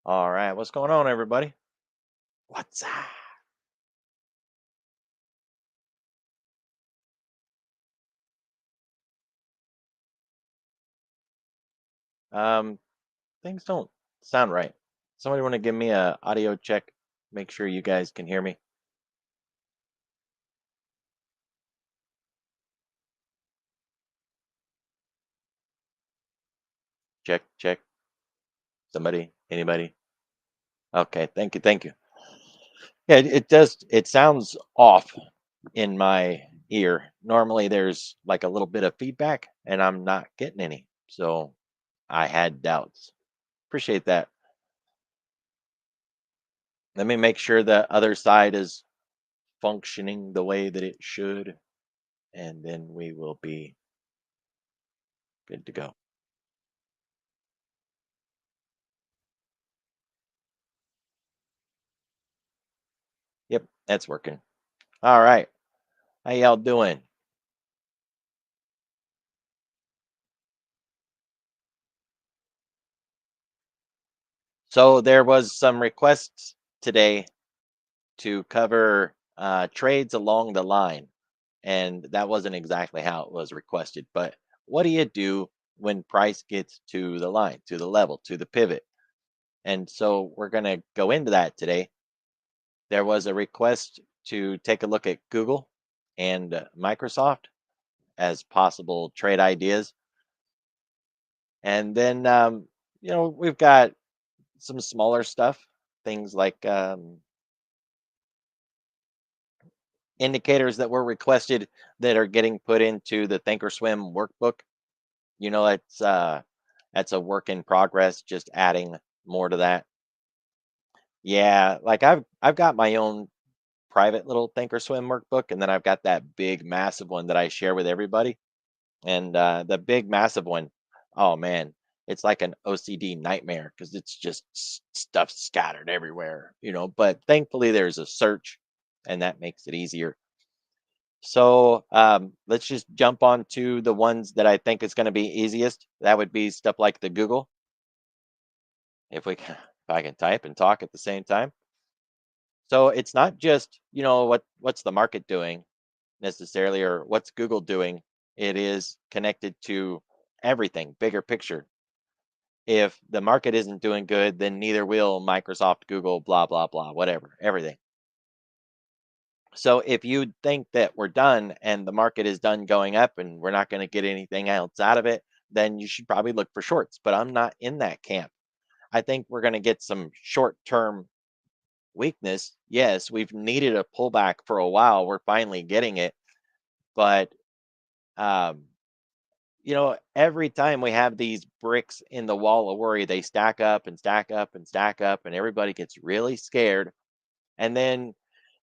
All right, what's going on, everybody? What's up? Um, things don't sound right. Somebody want to give me a audio check? Make sure you guys can hear me. Check, check. Somebody, anybody? Okay, thank you, thank you. Yeah, it does. It sounds off in my ear. Normally, there's like a little bit of feedback, and I'm not getting any. So I had doubts. Appreciate that. Let me make sure the other side is functioning the way that it should, and then we will be good to go. Yep, that's working. All right. How y'all doing? So there was some requests today to cover trades along the line, and that wasn't exactly how it was requested. But what do you do when price gets to the line, to the level, to the pivot? And so we're going to go into that today. There was a request to take a look at Google and Microsoft as possible trade ideas. And then, we've got some smaller stuff, things like indicators that were requested that are getting put into the Thinkorswim workbook. You know, that's a work in progress, just adding more to that. Yeah, like I've got my own private little Thinkorswim workbook, and then I've got that big massive one that I share with everybody. And the big massive one, oh man, it's like an OCD nightmare because it's just stuff scattered everywhere, But thankfully, there's a search, and that makes it easier. So let's just jump on to the ones that I think is going to be easiest. That would be stuff like the Google. If we can, if I can type and talk at the same time. So it's not just what's the market doing necessarily, or what's Google doing. It is connected to everything, bigger picture. If the market isn't doing good, then neither will Microsoft, Google, blah blah blah, whatever, everything. So if you think that we're done and the market is done going up and we're not going to get anything else out of it, then you should probably look for shorts. But I'm not in that camp. I think we're going to get some short term weakness. Yes, we've needed a pullback for a while. We're finally getting it. But, um, every time we have these bricks in the wall of worry, they stack up and stack up and stack up, and everybody gets really scared. And then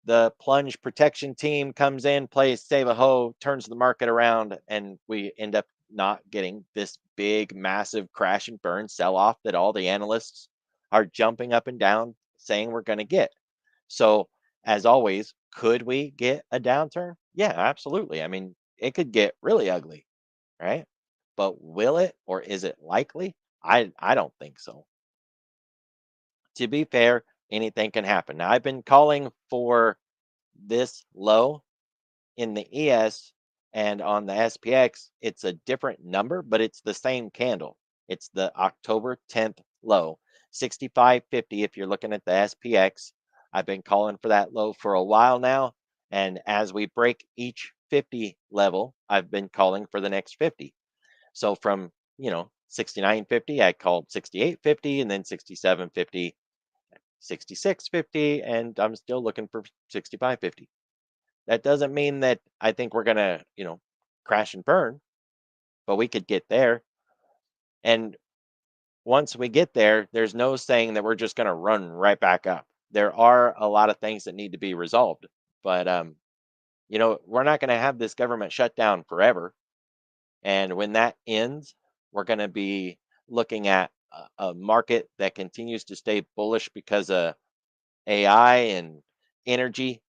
the plunge protection team comes in, plays save a hoe, turns the market around, and we end up not getting this big, massive crash and burn sell off that all the analysts are jumping up and down saying we're going to get. So, as always, could we get a downturn? Yeah, absolutely. I mean, it could get really ugly, right? But will it, or is it likely? I don't think so. To be fair, anything can happen. Now, I've been calling for this low in the ES, and on the SPX, it's a different number, but it's the same candle. It's the October 10th low, 65.50 if you're looking at the SPX. I've been calling for that low for a while now, and as we break each 50 level, I've been calling for the next 50. So from, 69.50, I called 68.50, and then 67.50, 66.50, and I'm still looking for 65.50. That doesn't mean that I think we're gonna, crash and burn, but we could get there. And once we get there, there's no saying that we're just gonna run right back up. There are a lot of things that need to be resolved, but we're not gonna have this government shutdown forever. And when that ends, we're gonna be looking at a market that continues to stay bullish because of AI and energy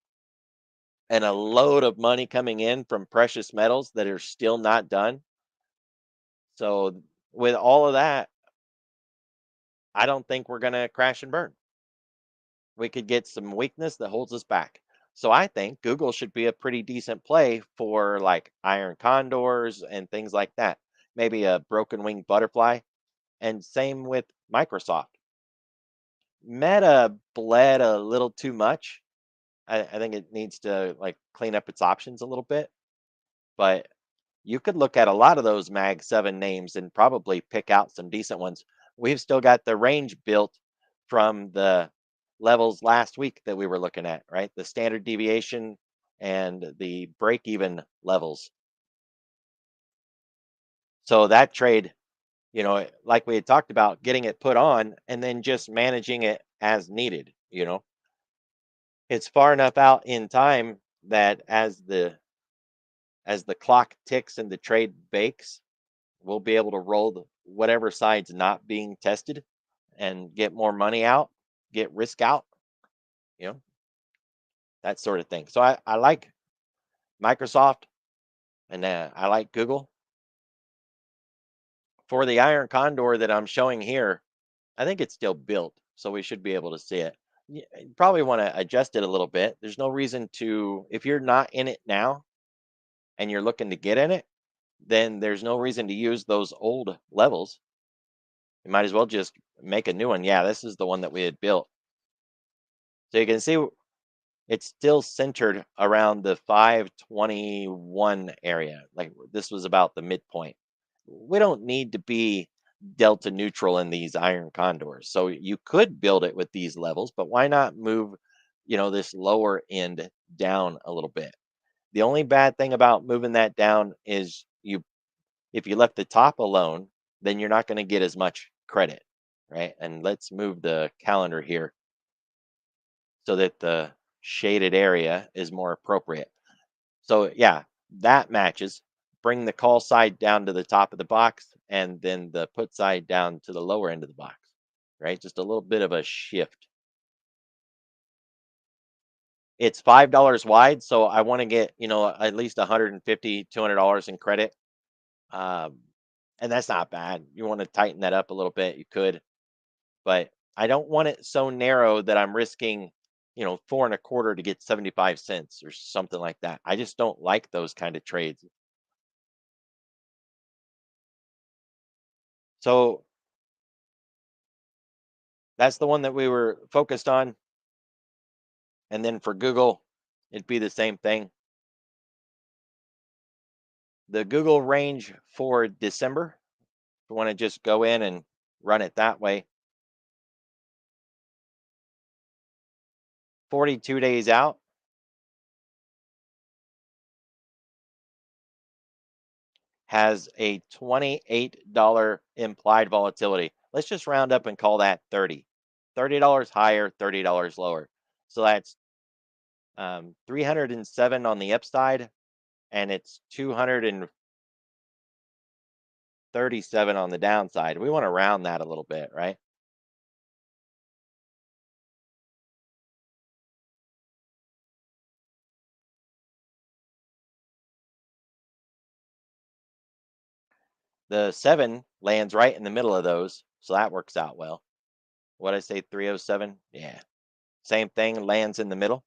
and a load of money coming in from precious metals that are still not done. So with all of that, I don't think we're going to crash and burn. We could get some weakness that holds us back. So I think Google should be a pretty decent play for like iron condors and things like that. Maybe a broken wing butterfly. And same with Microsoft. Meta bled a little too much. I think it needs to like clean up its options a little bit. But you could look at a lot of those Mag 7 names and probably pick out some decent ones. We've still got the range built from the levels last week that we were looking at, right? The standard deviation and the break even levels. So that trade, like we had talked about, getting it put on and then just managing it as needed, it's far enough out in time that as the clock ticks and the trade bakes, we'll be able to roll whatever side's not being tested and get more money out, get risk out, you know, that sort of thing. So I like Microsoft and I like Google. For the Iron Condor that I'm showing here, I think it's still built, so we should be able to see it. You probably want to adjust it a little bit. There's no reason to, if you're not in it now and you're looking to get in it, then there's no reason to use those old levels. You might as well just make a new one. Yeah, this is the one that we had built. So you can see it's still centered around the 521 area. Like this was about the midpoint. We don't need to be delta neutral in these iron condors. So you could build it with these levels, but why not move, this lower end down a little bit? The only bad thing about moving that down is if you left the top alone, then you're not going to get as much credit, right? And let's move the calendar here so that the shaded area is more appropriate. So yeah, that matches. Bring the call side down to the top of the box and then the put side down to the lower end of the box, right? Just a little bit of a shift. It's $5 wide, so I want to get, at least 150, $200 in credit. Um, and that's not bad. You want to tighten that up a little bit, you could, but I don't want it so narrow that I'm risking, 4.25 to get 75 cents or something like that. I just don't like those kind of trades. So that's the one that we were focused on. And then for Google, it'd be the same thing. The Google range for December, if you want to just go in and run it that way, 42 days out has a $28 implied volatility. Let's just round up and call that 30. $30 higher, $30 lower. So that's 307 on the upside, and it's 237 on the downside. We want to round that a little bit, right? The 7 lands right in the middle of those, so that works out well. What I say, 307? Yeah. Same thing, lands in the middle.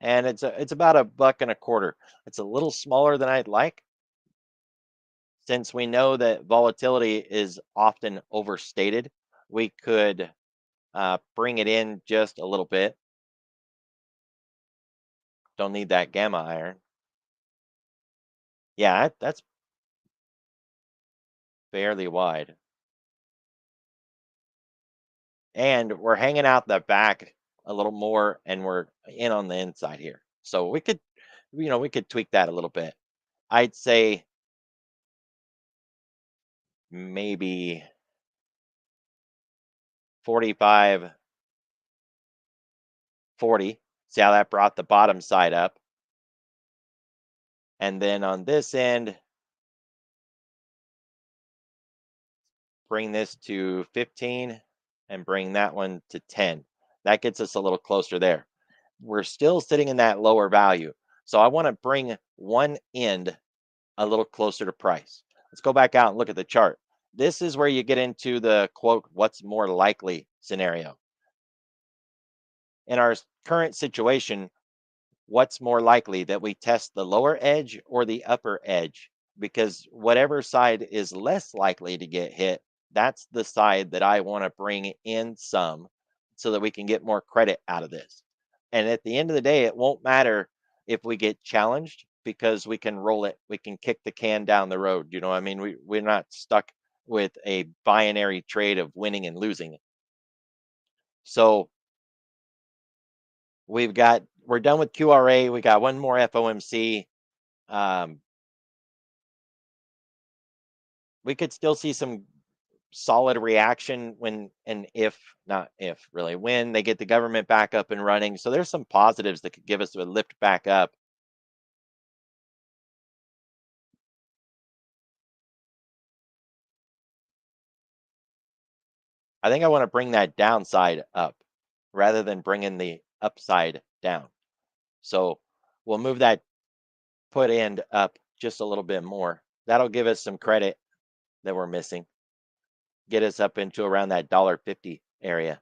And it's about a buck and a quarter. It's a little smaller than I'd like, since we know that volatility is often overstated. We could bring it in just a little bit. Don't need that gamma iron. Yeah, that's fairly wide. And we're hanging out the back a little more and we're in on the inside here. So we could tweak that a little bit. I'd say maybe 45, 40. See how that brought the bottom side up. And then on this end, bring this to 15 and bring that one to 10. That gets us a little closer there. We're still sitting in that lower value. So I want to bring one end a little closer to price. Let's go back out and look at the chart. This is where you get into the quote, what's more likely scenario. In our current situation, what's more likely that we test the lower edge or the upper edge? Because whatever side is less likely to get hit, that's the side that I want to bring in some so that we can get more credit out of this. And at the end of the day, it won't matter if we get challenged because we can roll it, we can kick the can down the road. You know, what I mean, we're not stuck with a binary trade of winning and losing. So we're done with QRA. We got one more FOMC. Um, we could still see some solid reaction when and if not if really when they get the government back up and running. So there's some positives that could give us a lift back up. I think I want to bring that downside up rather than bringing the upside down. So we'll move that put end up just a little bit more. That'll give us some credit that we're missing. Get us up into around that $1.50 area.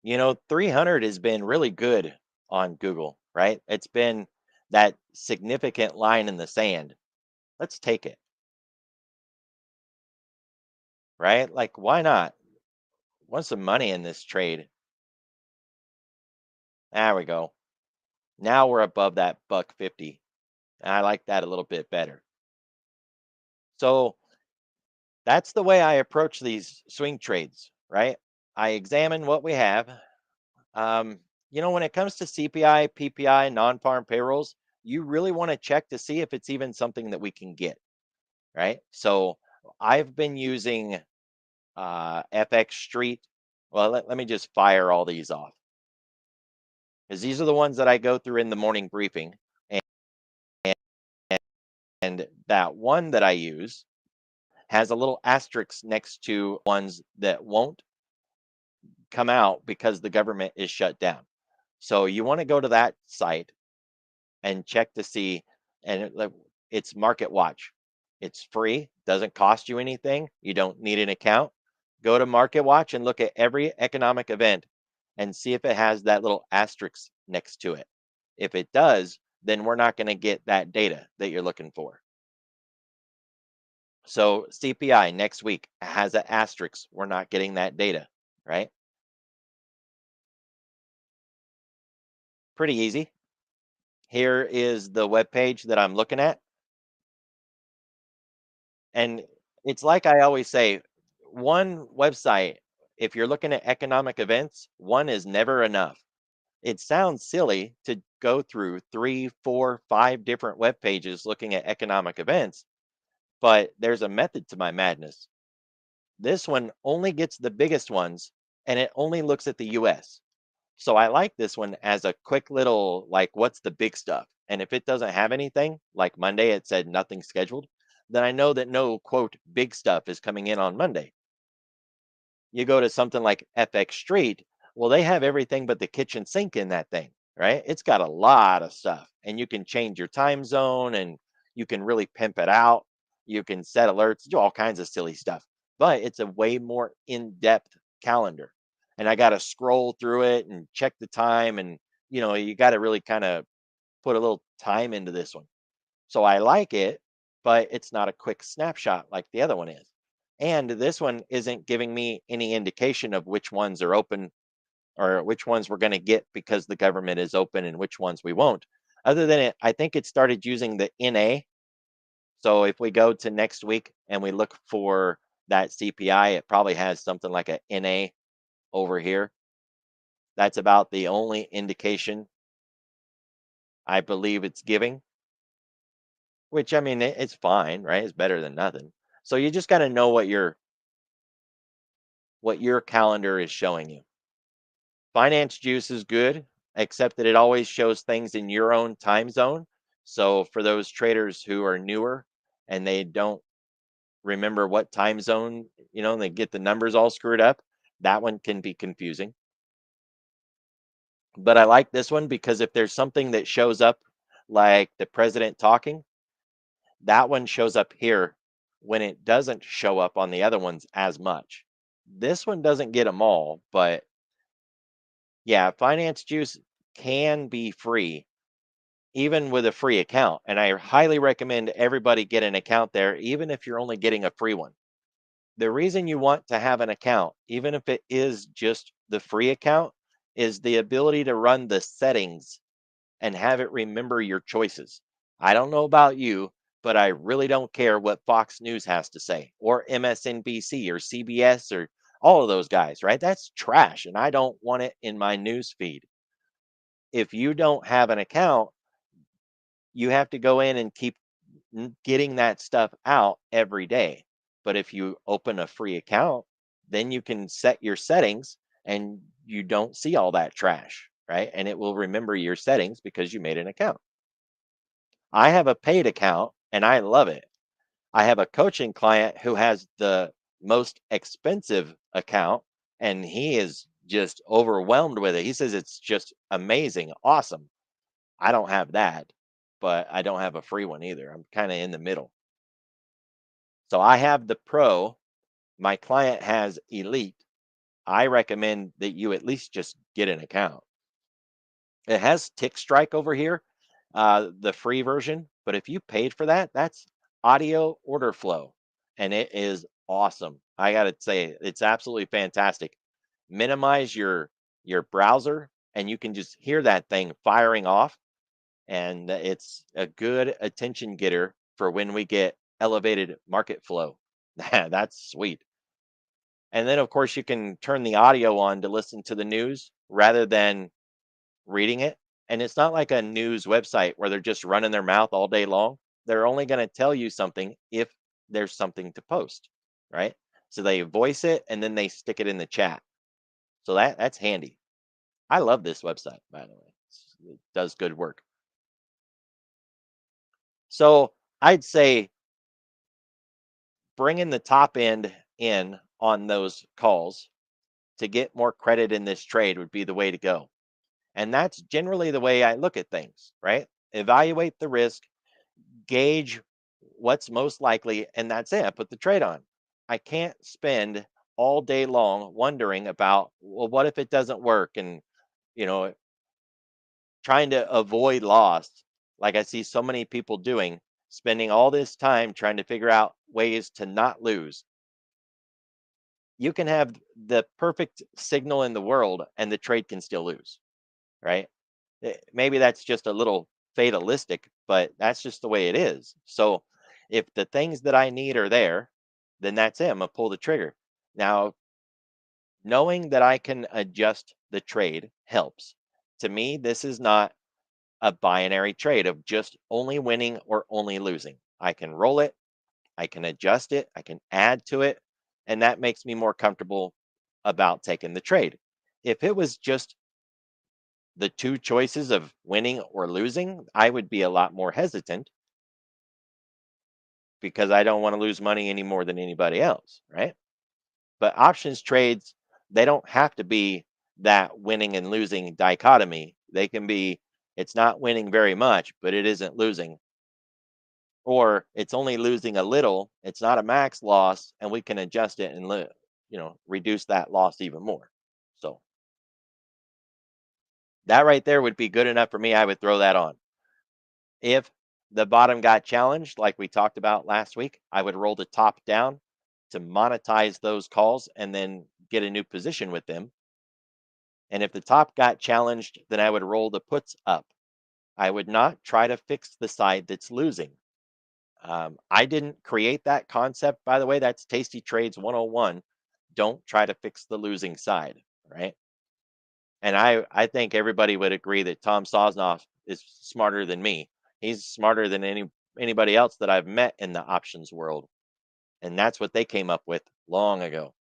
You know, 300 has been really good on Google, right? It's been that significant line in the sand. Let's take it, right? Like, why not? Want some money in this trade? There we go. Now we're above that buck 50. I like that a little bit better. So that's the way I approach these swing trades, right? I examine what we have. Um, you know, when it comes to CPI, PPI, non farm payrolls, you really want to check to see if it's even something that we can get, right? So I've been using FX Street. Well, let me just fire all these off because these are the ones that I go through in the morning briefing. And, and that one that I use has a little asterisk next to ones that won't come out because the government is shut down. So you want to go to that site and check to see, and it's Market Watch. It's free, doesn't cost you anything. You don't need an account. Go to Market Watch and look at every economic event and see if it has that little asterisk next to it. If it does, then we're not going to get that data that you're looking for. So CPI next week has an asterisk. We're not getting that data, right? Pretty easy. Here is the web page that I'm looking at. And it's like I always say, one website, if you're looking at economic events, one is never enough. It sounds silly to go through three, four, five different web pages looking at economic events, but there's a method to my madness. This one only gets the biggest ones and it only looks at the US. So I like this one as a quick little, like, what's the big stuff? And if it doesn't have anything, like Monday, it said nothing scheduled, then I know that no quote big stuff is coming in on Monday. You go to something like FX Street, well, they have everything but the kitchen sink in that thing, right? It's got a lot of stuff, and you can change your time zone and you can really pimp it out. You can set alerts, do all kinds of silly stuff, but it's a way more in depth calendar. And I got to scroll through it and check the time. And, you know, you got to really kind of put a little time into this one. So I like it, but it's not a quick snapshot like the other one is. And this one isn't giving me any indication of which ones are open or which ones we're going to get because the government is open and which ones we won't. Other than it, I think it started using the NA. So if we go to next week and we look for that CPI, it probably has something like a NA over here. That's about the only indication I believe it's giving, which I mean, it's fine, right? It's better than nothing. So you just got to know what your calendar is showing you. Finance Juice is good, except that it always shows things in your own time zone. So for those traders who are newer and they don't remember what time zone, you know, and they get the numbers all screwed up, that one can be confusing. But I like this one because if there's something that shows up like the president talking, that one shows up here when it doesn't show up on the other ones as much. This one doesn't get them all, but yeah, Finance Juice can be free even with a free account. And I highly recommend everybody get an account there, even if you're only getting a free one. The reason you want to have an account, even if it is just the free account, is the ability to run the settings and have it remember your choices. I don't know about you, but I really don't care what Fox News has to say, or MSNBC, or CBS, or all of those guys, right? That's trash, and I don't want it in my news feed. If you don't have an account, you have to go in and keep getting that stuff out every day. But if you open a free account, then you can set your settings and you don't see all that trash, right? And it will remember your settings because you made an account. I have a paid account and I love it. I have a coaching client who has the most expensive account and he is just overwhelmed with it. He says it's just amazing, awesome. I don't have that, but I don't have a free one either. I'm kind of in the middle. So I have the pro, my client has elite. I recommend that you at least just get an account. It has Tick Strike over here, the free version, but if you paid for that, that's audio order flow, and it is awesome. I gotta say, it's absolutely fantastic. Minimize your browser, and you can just hear that thing firing off, and it's a good attention getter for when we get elevated market flow. That's sweet. And then, of course, you can turn the audio on to listen to the news rather than reading it. And it's not like a news website where they're just running their mouth all day long. They're only going to tell you something if there's something to post, right? So they voice it and then they stick it in the chat. So that's handy. I love this website, by the way. It does good work. So I'd say bringing the top end in on those calls to get more credit in this trade would be the way to go. And that's generally the way I look at things, right? Evaluate the risk, gauge what's most likely, and that's it. I put the trade on. I can't spend all day long wondering about, well, what if it doesn't work? And, you know, trying to avoid loss, like I see so many people doing, spending all this time trying to figure out ways to not lose. You can have the perfect signal in the world and the trade can still lose, right? Maybe that's just a little fatalistic, but that's just the way it is. So if the things that I need are there, then that's it. I'm gonna pull the trigger. Now, knowing that I can adjust the trade helps. To me, this is not a binary trade of just only winning or only losing. I can roll it, I can adjust it, I can add to it, and that makes me more comfortable about taking the trade. If it was just the two choices of winning or losing, I would be a lot more hesitant because I don't want to lose money any more than anybody else, right? But options trades, they don't have to be that winning and losing dichotomy. They can be it's not winning very much, but it isn't losing, or it's only losing a little. It's not a max loss, and we can adjust it and reduce that loss even more. So that right there would be good enough for me. I would throw that on. If the bottom got challenged, like we talked about last week, I would roll the top down to monetize those calls and then get a new position with them. And if the top got challenged, then I would roll the puts up. I would not try to fix the side that's losing. I didn't create that concept, by the way. That's Tasty Trades 101. Don't try to fix the losing side, right? And I think everybody would agree that Tom Sosnoff is smarter than me. He's smarter than anybody else that I've met in the options world. And that's what they came up with long ago.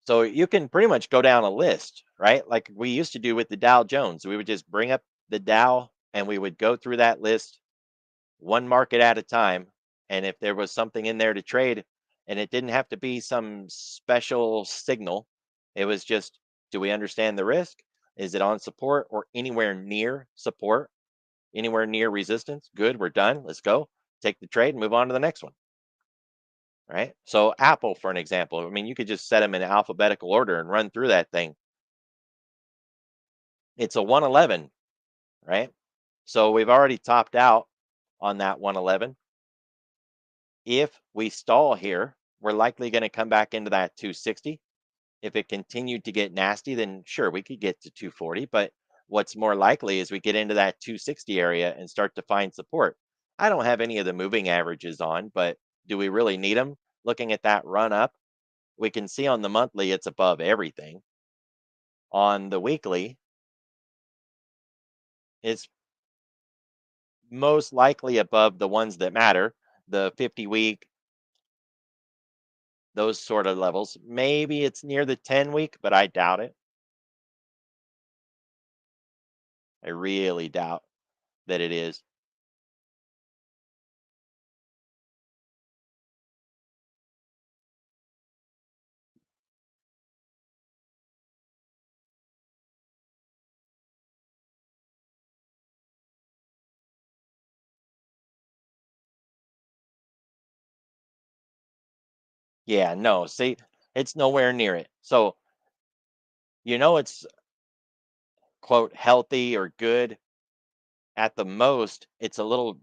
So you can pretty much go down a list, right? Like we used to do with the Dow Jones. We would just bring up the Dow and we would go through that list one market at a time. And if there was something in there to trade, and it didn't have to be some special signal, It was just, do we understand the risk? Is it on support or anywhere near support, anywhere near resistance? Good, we're done. Let's go. Take the trade and move on to the next one. Right. So, Apple, for an example, I mean, you could just set them in alphabetical order and run through that thing. It's a 111, right? So, we've already topped out on that 111. If we stall here, we're likely going to come back into that 260. If it continued to get nasty, then sure, we could get to 240. But what's more likely is we get into that 260 area and start to find support. I don't have any of the moving averages on, but do we really need them? Looking at that run up, we can see on the monthly it's above everything. On the weekly, it's most likely above the ones that matter, the 50-week, those sort of levels. Maybe it's near the 10-week, but I doubt it. I really doubt that it is. Yeah, no, see, it's nowhere near it. So, it's quote healthy or good. At the most, it's a little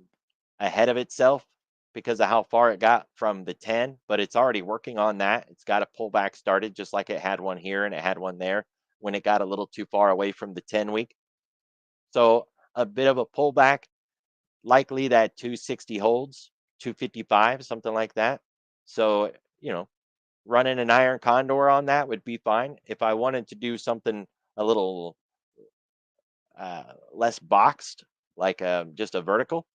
ahead of itself because of how far it got from the 10, but it's already working on that. It's got a pullback started just like it had one here and it had one there when it got a little too far away from the 10 week. So, a bit of a pullback, likely that 260 holds, 255, something like that. So, running an iron condor on that would be fine. If I wanted to do something a little less boxed, like just a vertical,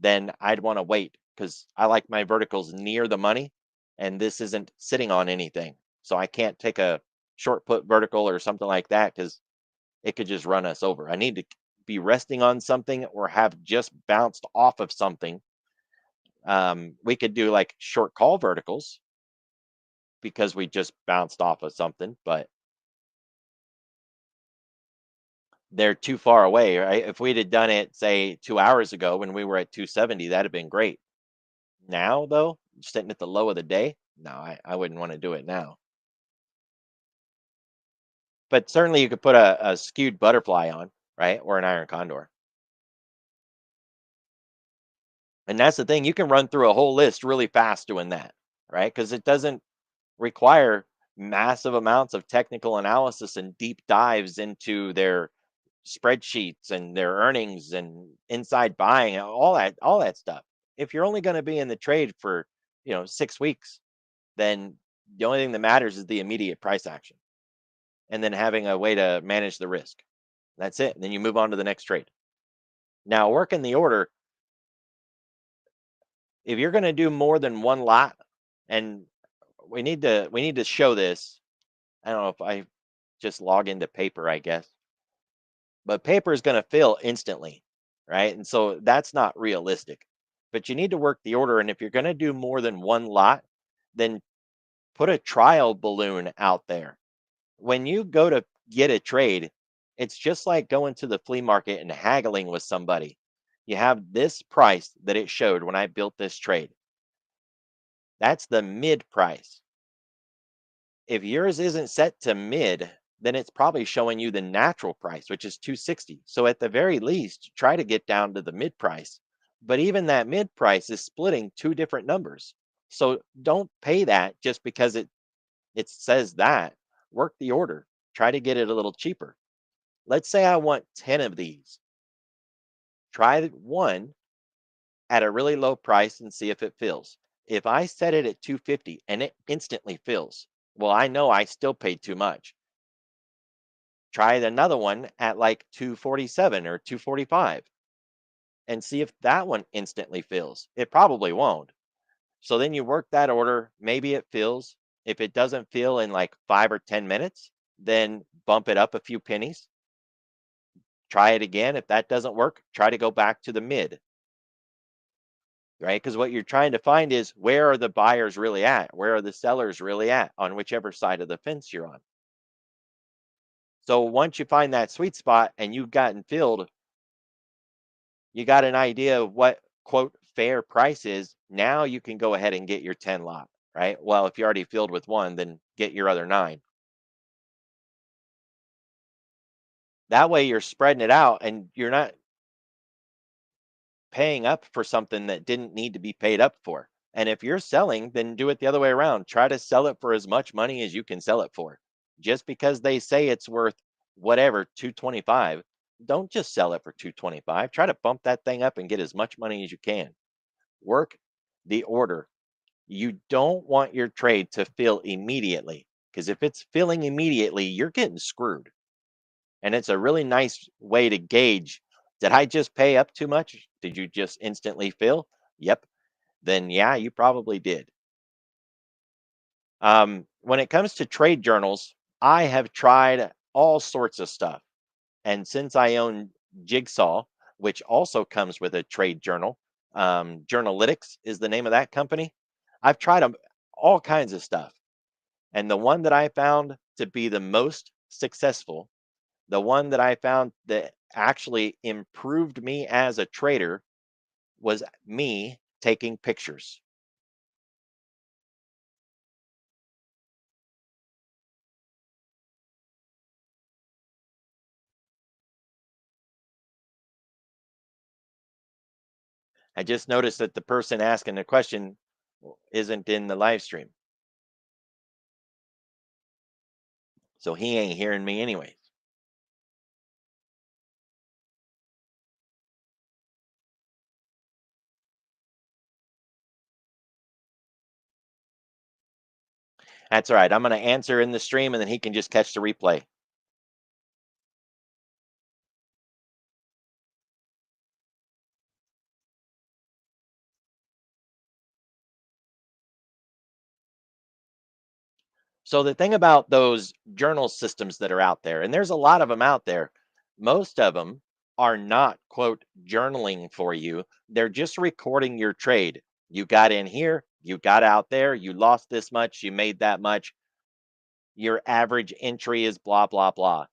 then I'd want to wait because I like my verticals near the money, and this isn't sitting on anything. So I can't take a short put vertical or something like that because it could just run us over. I need to be resting on something or have just bounced off of something. We could do like short call verticals because we just bounced off of something, but they're too far away, right? If we'd have done it, say, 2 hours ago when we were at 270, that'd have been great. Now, though, sitting at the low of the day, no, I wouldn't want to do it now. But certainly you could put a skewed butterfly on, right? Or an iron condor. And that's the thing, you can run through a whole list really fast doing that, right? Because it doesn't require massive amounts of technical analysis and deep dives into their spreadsheets and their earnings and inside buying and all that stuff. If you're only going to be in the trade for, 6 weeks, then the only thing that matters is the immediate price action and then having a way to manage the risk. That's it. And then you move on to the next trade. Now, working the order, if you're going to do more than one lot, and we need to show this. I don't know if I just log into paper, I guess. But paper is going to fill instantly, right? And so that's not realistic. But you need to work the order. And if you're going to do more than one lot, then put a trial balloon out there. When you go to get a trade, it's just like going to the flea market and haggling with somebody. You have this price that it showed when I built this trade. That's the mid price. If yours isn't set to mid, then it's probably showing you the natural price, which is 260. So at the very least, try to get down to the mid price. But even that mid price is splitting two different numbers. So don't pay that just because it says that. Work the order. Try to get it a little cheaper. Let's say I want 10 of these. Try one at a really low price and see if it fills. If I set it at 250 and it instantly fills, well, I know I still paid too much. Try another one at like 247 or 245 and see if that one instantly fills. It probably won't. So then you work that order, maybe it fills. If it doesn't fill in like 5 or 10 minutes, then bump it up a few pennies. Try it again. If that doesn't work, try to go back to the mid, right? Because what you're trying to find is where are the buyers really at? Where are the sellers really at on whichever side of the fence you're on? So once you find that sweet spot and you've gotten filled, you got an idea of what quote fair price is. Now you can go ahead and get your 10 lot, right? Well, if you're already filled with one, then get your other nine. That way you're spreading it out and you're not paying up for something that didn't need to be paid up for. And if you're selling, then do it the other way around. Try to sell it for as much money as you can sell it for. Just because they say it's worth whatever, 225, don't just sell it for 225. Try to bump that thing up and get as much money as you can. Work the order. You don't want your trade to fill immediately because if it's filling immediately, you're getting screwed. And it's a really nice way to gauge, did I just pay up too much? Did you just instantly fill? Yep. Then yeah, you probably did. When it comes to trade journals, I have tried all sorts of stuff. And since I own Jigsaw, which also comes with a trade journal, Journalytics is the name of that company. I've tried all kinds of stuff. And the one that I found to be the most successful, the one that I found that actually improved me as a trader was me taking pictures. I just noticed that the person asking the question isn't in the live stream. So he ain't hearing me anyways. That's all right. I'm going to answer in the stream and then he can just catch the replay. So the thing about those journal systems that are out there, and there's a lot of them out there, most of them are not quote journaling for you. They're just recording your trade. You got in here, you got out there, you lost this much, you made that much. Your average entry is blah blah blah.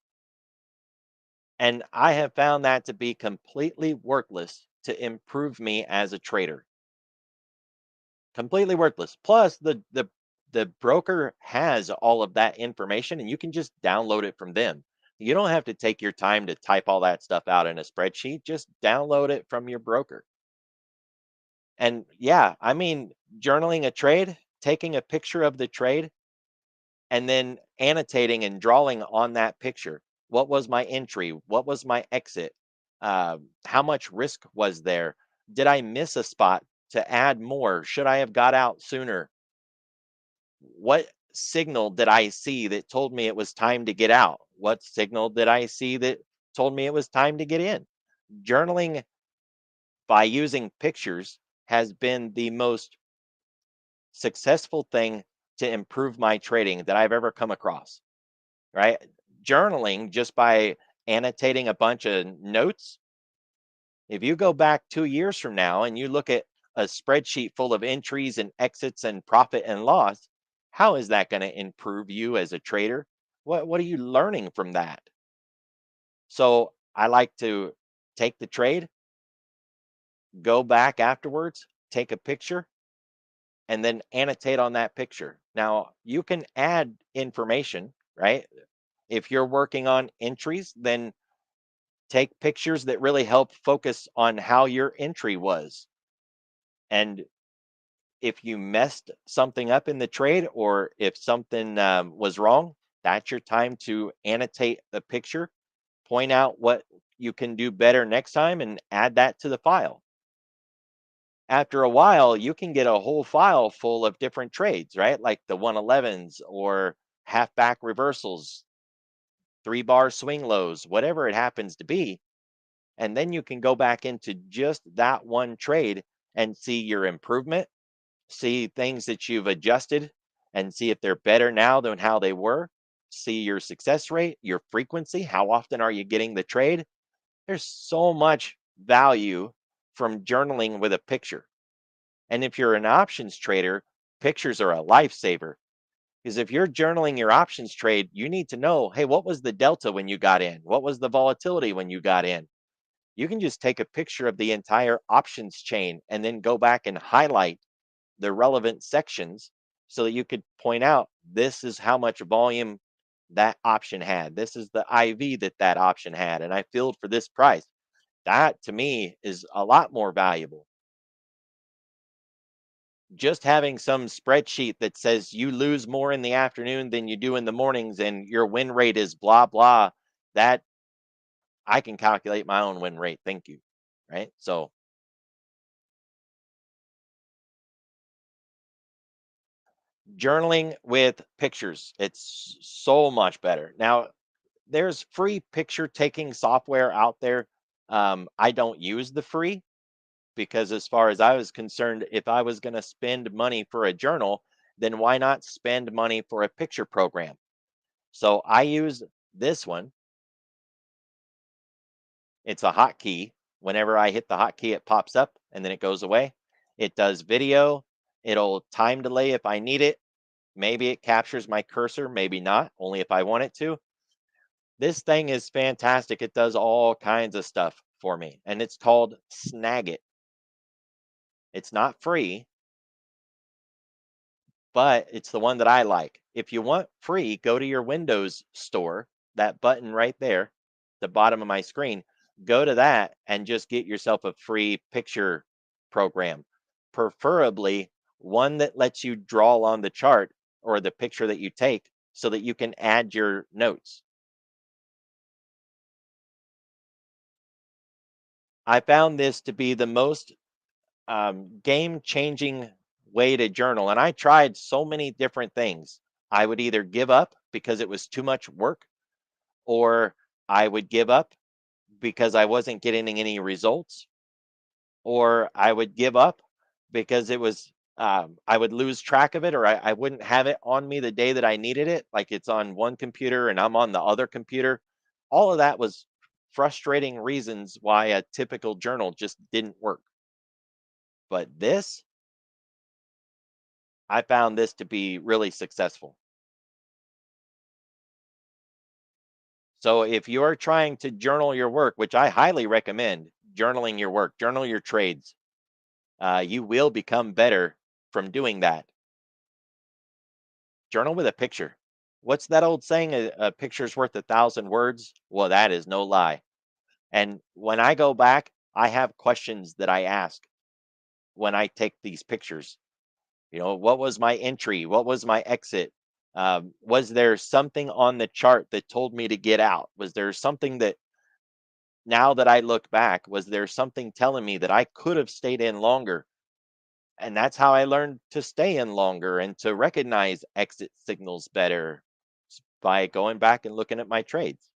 And I have found that to be completely worthless to improve me as a trader. Completely worthless. Plus the broker has all of that information and you can just download it from them. You don't have to take your time to type all that stuff out in a spreadsheet. Just download it from your broker. And yeah, I mean, journaling a trade, taking a picture of the trade, and then annotating and drawing on that picture. What was my entry? What was my exit? How much risk was there? Did I miss a spot to add more? Should I have got out sooner? What signal did I see that told me it was time to get out? What signal did I see that told me it was time to get in? Journaling by using pictures has been the most successful thing to improve my trading that I've ever come across, right? Journaling just by annotating a bunch of notes. If you go back 2 years from now and you look at a spreadsheet full of entries and exits and profit and loss, how is that going to improve you as a trader? What are you learning from that? So I like to take the trade, go back afterwards, take a picture, and then annotate on that picture. Now you can add information, right? If you're working on entries, then take pictures that really help focus on how your entry was. And if you messed something up in the trade or if something was wrong, that's your time to annotate the picture, point out what you can do better next time, and add that to the file. After a while, you can get a whole file full of different trades, right? Like the 111s or halfback reversals, 3 bar swing lows, whatever it happens to be. And then you can go back into just that one trade and see your improvement, see things that you've adjusted and see if they're better now than how they were. See your success rate, your frequency, how often are you getting the trade? There's so much value from journaling with a picture. And if you're an options trader, pictures are a lifesaver. Because if you're journaling your options trade, you need to know, hey, what was the delta when you got in? What was the volatility when you got in? You can just take a picture of the entire options chain and then go back and highlight the relevant sections so that you could point out this is how much volume that option had. This is the IV that that option had, and I filled for this price. That to me is a lot more valuable. Just having some spreadsheet that says you lose more in the afternoon than you do in the mornings and your win rate is blah blah, that I can calculate my own win rate. Thank you. Right? So, journaling with pictures, it's so much better. Now, there's free picture taking software out there. I don't use the free because, as far as I was concerned, if I was going to spend money for a journal, then why not spend money for a picture program? So I use this one. It's a hotkey. Whenever I hit the hotkey, it pops up and then it goes away. It does video. It'll time delay if I need it. Maybe it captures my cursor, maybe not, only if I want it to. This thing is fantastic. It does all kinds of stuff for me, and it's called Snagit. It's not free, but it's the one that I like. If you want free, go to your Windows store, that button right there, the bottom of my screen. Go to that and just get yourself a free picture program, preferably one that lets you draw on the chart or the picture that you take so that you can add your notes. I found this to be the most game changing way to journal. And I tried so many different things. I would either give up because it was too much work, or I would give up because I wasn't getting any results, or I would give up because it was, I would lose track of it, or I wouldn't have it on me the day that I needed it. Like it's on one computer and I'm on the other computer. All of that was frustrating reasons why a typical journal just didn't work. But this, I found this to be really successful. So if you're trying to journal your work, which I highly recommend, journaling your work, journal your trades, you will become better from doing that. Journal with a picture. What's that old saying? A picture's worth 1,000 words. Well, that is no lie. And when I go back, I have questions that I ask when I take these pictures. What was my entry? What was my exit? Was there something on the chart that told me to get out? Was there something that, now that I look back, was there something telling me that I could have stayed in longer? And that's how I learned to stay in longer and to recognize exit signals better, by going back and looking at my trades.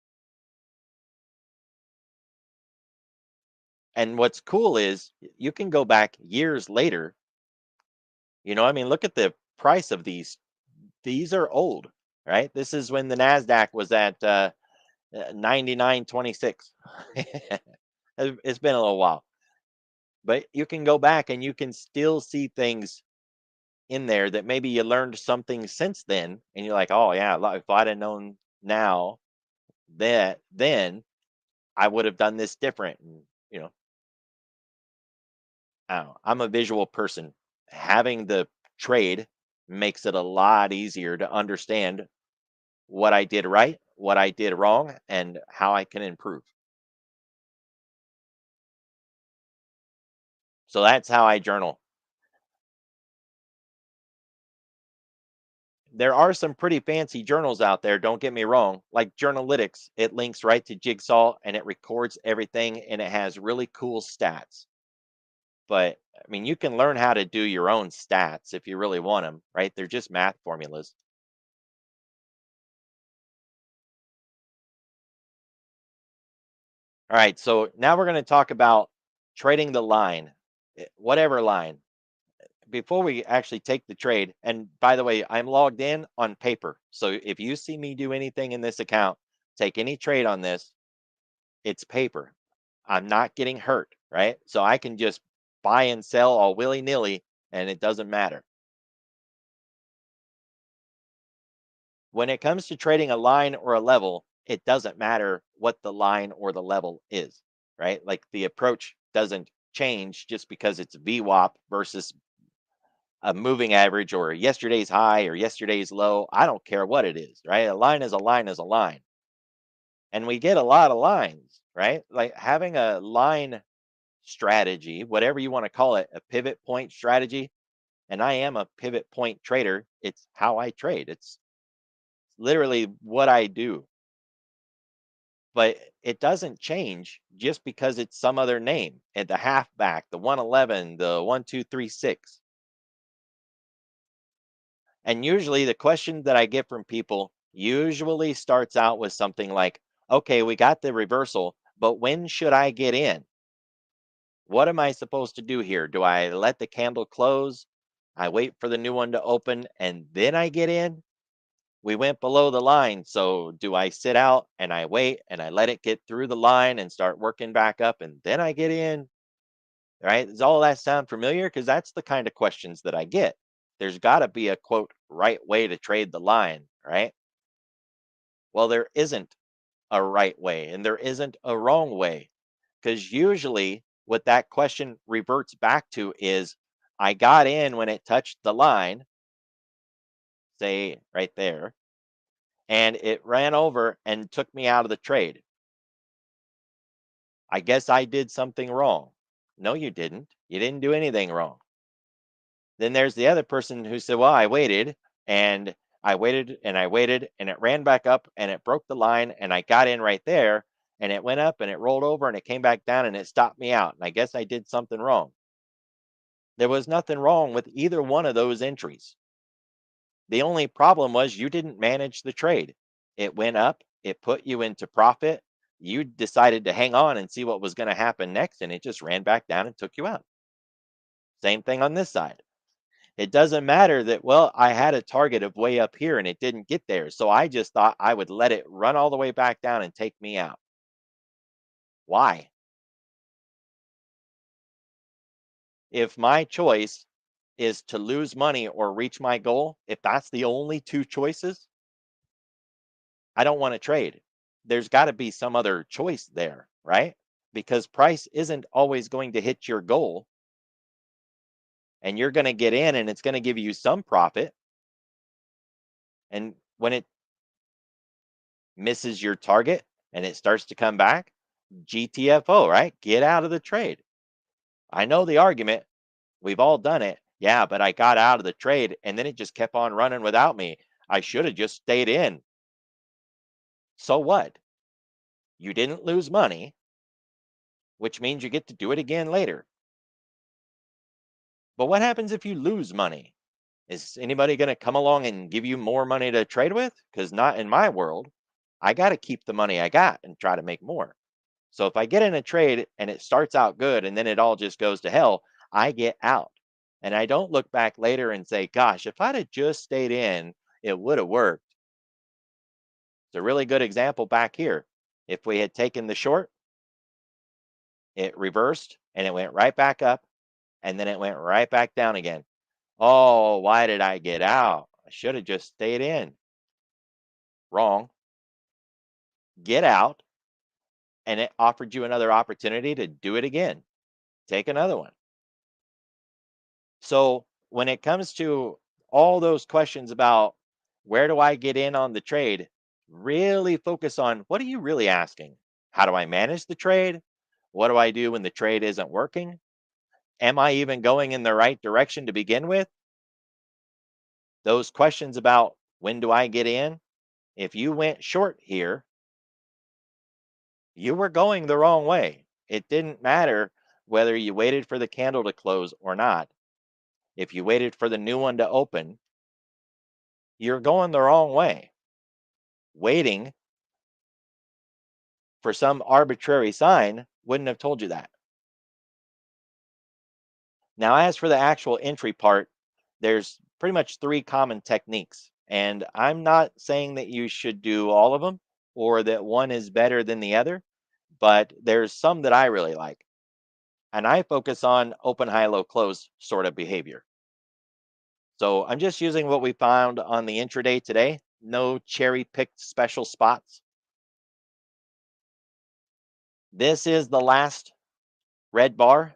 And what's cool is you can go back years later. I mean, look at the price of these. These are old, right? This is when the NASDAQ was at 99.26. It's been a little while, but you can go back and you can still see things in there that maybe you learned something since then, and you're like, oh yeah, if I'd have known now that then I would have done this different. And I don't know, I'm a visual person. Having the trade makes it a lot easier to understand what I did right, what I did wrong, and how I can improve. So that's how I journal. There are some pretty fancy journals out there, don't get me wrong, like Journalytics. It links right to Jigsaw and it records everything and it has really cool stats. But I mean, you can learn how to do your own stats if you really want them, right? They're just math formulas. All right, so now we're going to talk about trading the line, whatever line, before we actually take the trade. And by the way, I'm logged in on paper. So if you see me do anything in this account, take any trade on this, it's paper. I'm not getting hurt, right? So I can just buy and sell all willy nilly and it doesn't matter. When it comes to trading a line or a level, it doesn't matter what the line or the level is, right? Like the approach doesn't change just because it's VWAP versus a moving average or yesterday's high or yesterday's low. I don't care what it is, right? A line is a line is a line. And we get a lot of lines, right? Like having a line strategy, whatever you want to call it, a pivot point strategy. And I am a pivot point trader. It's how I trade. It's literally what I do. But it doesn't change just because it's some other name. And the halfback, the 111, the 1236. And usually the question that I get from people usually starts out with something like, okay, we got the reversal, but when should I get in? What am I supposed to do here? Do I let the candle close? I wait for the new one to open and then I get in? We went below the line. So do I sit out and I wait and I let it get through the line and start working back up and then I get in? Right? Does all that sound familiar? Because that's the kind of questions that I get. There's got to be a quote right way to trade the line, right? Well, there isn't a right way and there isn't a wrong way. Because usually what that question reverts back to is I got in when it touched the line, say right there, and it ran over and took me out of the trade. I guess I did something wrong. No, you didn't. You didn't do anything wrong. Then there's the other person who said, well, I waited and I waited and I waited and it ran back up and it broke the line and I got in right there and it went up and it rolled over and it came back down and it stopped me out. And I guess I did something wrong. There was nothing wrong with either one of those entries. The only problem was you didn't manage the trade. It went up, it put you into profit. You decided to hang on and see what was going to happen next, and it just ran back down and took you out. Same thing on this side. It doesn't matter that, well, I had a target of way up here and it didn't get there. So I just thought I would let it run all the way back down and take me out. Why? If my choice is to lose money or reach my goal, if that's the only two choices, I don't want to trade. There's got to be some other choice there, right? Because price isn't always going to hit your goal and you're going to get in and it's going to give you some profit. And when it misses your target and it starts to come back, GTFO, right? Get out of the trade. I know the argument. We've all done it. Yeah, but I got out of the trade and then it just kept on running without me. I should have just stayed in. So what? You didn't lose money, which means you get to do it again later. But what happens if you lose money? Is anybody going to come along and give you more money to trade with? Because not in my world. I got to keep the money I got and try to make more. So if I get in a trade and it starts out good and then it all just goes to hell, I get out. And I don't look back later and say, gosh, if I'd have just stayed in, it would have worked. It's a really good example back here. If we had taken the short, it reversed and it went right back up and then it went right back down again. Oh, why did I get out? I should have just stayed in. Wrong. Get out, and it offered you another opportunity to do it again. Take another one. So, when it comes to all those questions about where do I get in on the trade, really focus on what are you really asking? How do I manage the trade? What do I do when the trade isn't working? Am I even going in the right direction to begin with? Those questions about when do I get in? If you went short here, you were going the wrong way. It didn't matter whether you waited for the candle to close or not. If you waited for the new one to open, you're going the wrong way. Waiting for some arbitrary sign wouldn't have told you that. Now, as for the actual entry part, there's pretty much three common techniques. And I'm not saying that you should do all of them or that one is better than the other, but there's some that I really like. And I focus on open, high, low, close sort of behavior. So I'm just using what we found on the intraday today. no cherry picked special spots. This is the last red bar.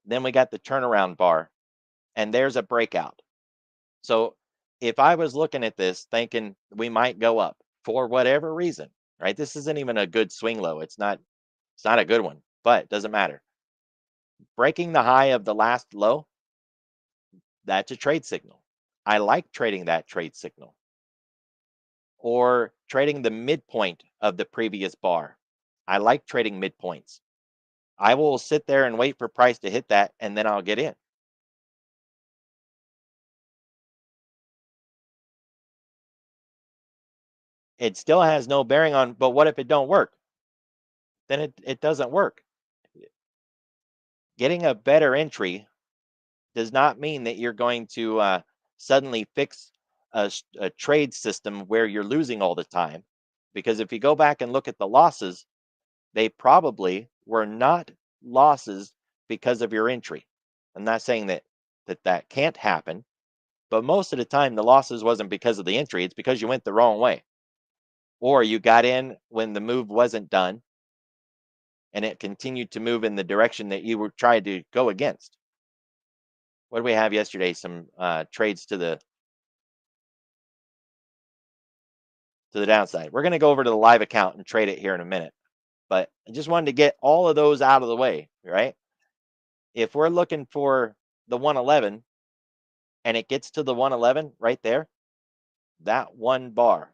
Then we got the turnaround bar, and there's a breakout. So if I was looking at this thinking we might go up for whatever reason, right? This isn't even a good swing low. It's not a good one, but it doesn't matter. Breaking the high of the last low, that's a trade signal. I like trading that trade signal. Or trading the midpoint of the previous bar. I like trading midpoints. I will sit there and wait for price to hit that and then I'll get in. It still has no bearing on, but what if it don't work? Then it doesn't work. Getting a better entry does not mean that you're going to suddenly fix a trade system where you're losing all the time. Because if you go back and look at the losses, they probably were not losses because of your entry. I'm not saying that can't happen, but most of the time the losses wasn't because of the entry, it's because you went the wrong way. Or you got in when the move wasn't done and it continued to move in the direction that you were trying to go against. What did we have yesterday? Some trades to the downside. We're going to go over to the live account and trade it here in a minute. But I just wanted to get all of those out of the way, right? If we're looking for the 111 and it gets to the 111 right there, that one bar.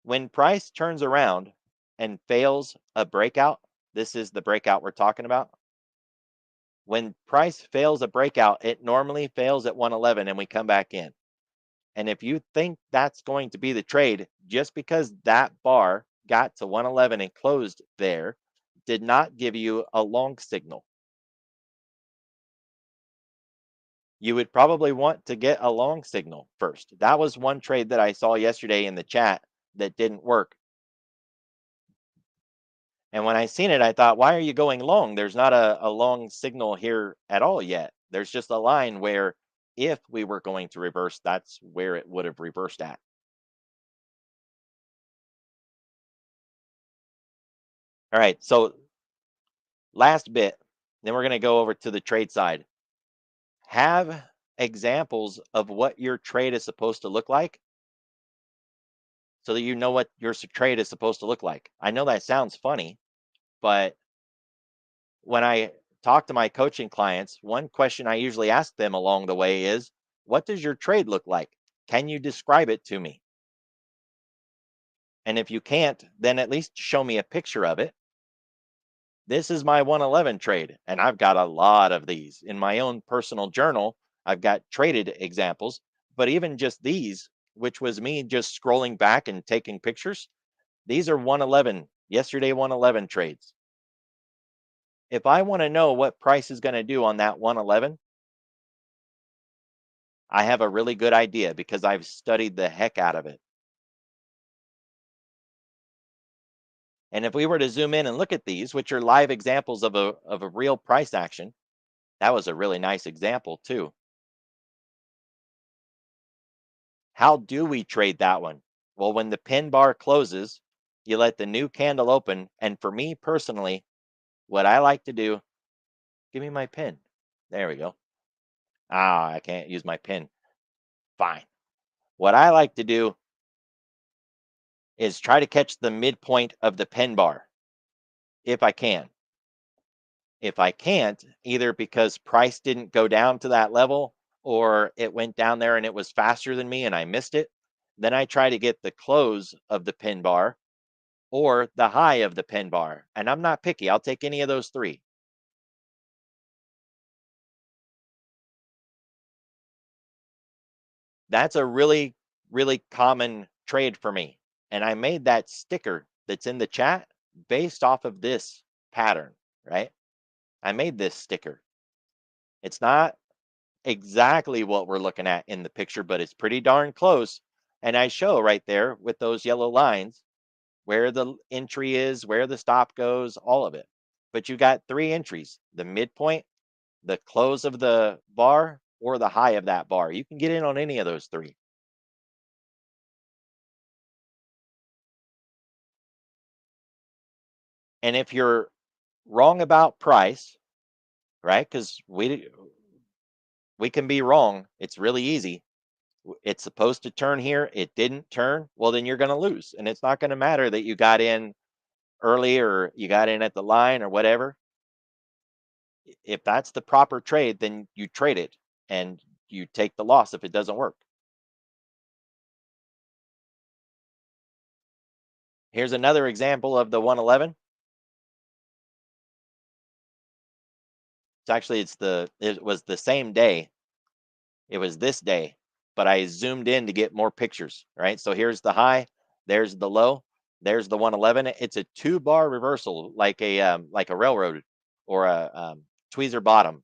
When price turns around and fails a breakout, this is the breakout we're talking about. When price fails a breakout, it normally fails at 111 and we come back in. And if you think that's going to be the trade, just because that bar got to 111 and closed there, did not give you a long signal. You would probably want to get a long signal first. That was one trade that I saw yesterday in the chat that didn't work. And when I seen it, I thought, why are you going long? There's not a long signal here at all yet. There's just a line where if we were going to reverse, that's where it would have reversed at. All right, so last bit, then we're going to go over to the trade side. Have examples of what your trade is supposed to look like so that you know what your trade is supposed to look like. I know that sounds funny, but when I talk to my coaching clients, one question I usually ask them along the way is, what does your trade look like? Can you describe it to me? And if you can't, then at least show me a picture of it. This is my 111 trade, and I've got a lot of these in my own personal journal. I've got traded examples, but even just these, which was me just scrolling back and taking pictures, these are 111, yesterday 111 trades. If I want to know what price is going to do on that 111, I have a really good idea because I've studied the heck out of it. And if we were to zoom in and look at these, which are live examples of a real price action, that was a really nice example too. How do we trade that one? Well, when the pin bar closes, you let the new candle open. And for me personally, what I like to do, give me my pin. There we go. Ah, I can't use my pin. Fine. What I like to do is try to catch the midpoint of the pin bar if I can. If I can't, either because price didn't go down to that level or it went down there and it was faster than me and I missed it, then I try to get the close of the pin bar or the high of the pin bar. And I'm not picky, I'll take any of those three. That's a really, really common trade for me. And I made that sticker that's in the chat based off of this pattern, right? I made this sticker. It's not exactly what we're looking at in the picture, but it's pretty darn close. And I show right there with those yellow lines where the entry is, where the stop goes, all of it. But you got three entries: the midpoint, the close of the bar, or the high of that bar. You can get in on any of those three. And if you're wrong about price, right? Because we can be wrong. It's really easy. It's supposed to turn here. It didn't turn. Well, then you're going to lose, and it's not going to matter that you got in early or you got in at the line or whatever. If that's the proper trade, then you trade it and you take the loss if it doesn't work. Here's another example of the 111. It was the same day. It was this day, but I zoomed in to get more pictures, right? So here's the high, there's the low, there's the 111. It's a two-bar reversal like a railroad or a tweezer bottom.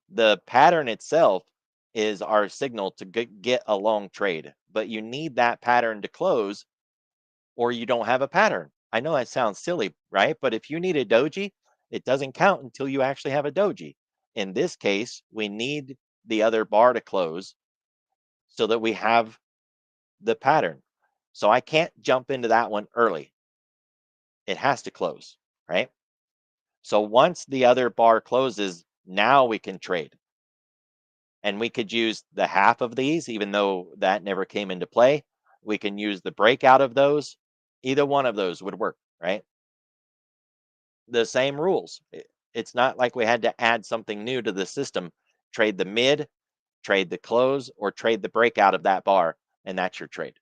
The pattern itself is our signal to get a long trade, but you need that pattern to close or you don't have a pattern. I know that sounds silly, right? But if you need a doji, it doesn't count until you actually have a doji. In this case, we need the other bar to close so that we have the pattern. So I can't jump into that one early. It has to close, right? So once the other bar closes, now we can trade. And we could use the half of these, even though that never came into play. We can use the breakout of those. Either one of those would work, right? The same rules. It's not like we had to add something new to the system. Trade the mid, trade the close, or trade the breakout of that bar, and that's your trade.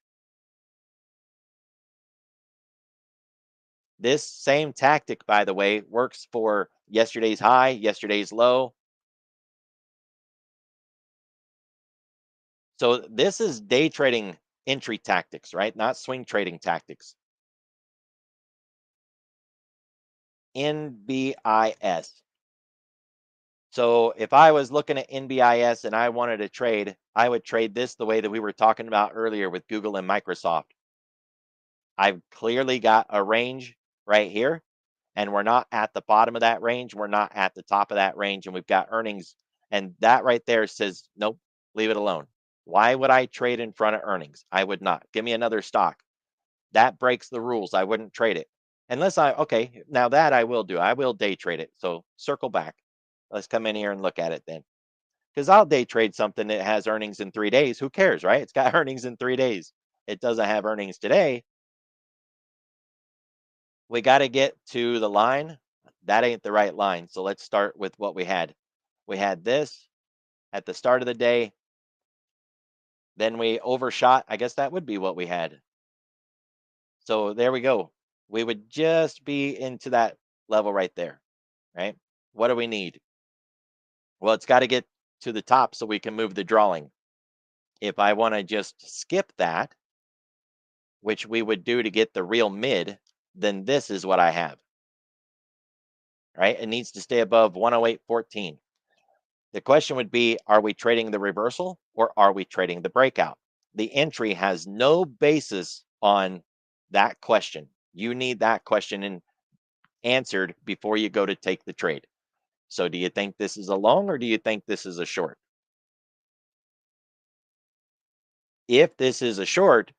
This same tactic, by the way, works for yesterday's high, yesterday's low. So this is day trading entry tactics, right? Not swing trading tactics. NBIS. So if I was looking at NBIS and I wanted to trade, I would trade this the way that we were talking about earlier with Google and Microsoft. I've clearly got a range right here, and we're not at the bottom of that range. We're not at the top of that range, and we've got earnings. And that right there says, nope, leave it alone. Why would I trade in front of earnings? I would not. Give me another stock. That breaks the rules. I wouldn't trade it. Okay, now that I will do. I will day trade it. So circle back. Let's come in here and look at it then. Because I'll day trade something that has earnings in 3 days. Who cares, right? It's got earnings in 3 days. It doesn't have earnings today. We got to get to the line. That ain't the right line. So let's start with what we had. We had this at the start of the day. Then we overshot. I guess that would be what we had. So there we go. We would just be into that level right there, right? What do we need? Well, it's got to get to the top so we can move the drawing. If I want to just skip that, which we would do to get the real mid, then this is what I have, right? It needs to stay above 108.14. The question would be, are we trading the reversal or are we trading the breakout? The entry has no basis on that question. You need that question answered before you go to take the trade. So do you think this is a long or do you think this is a short? If this is a short,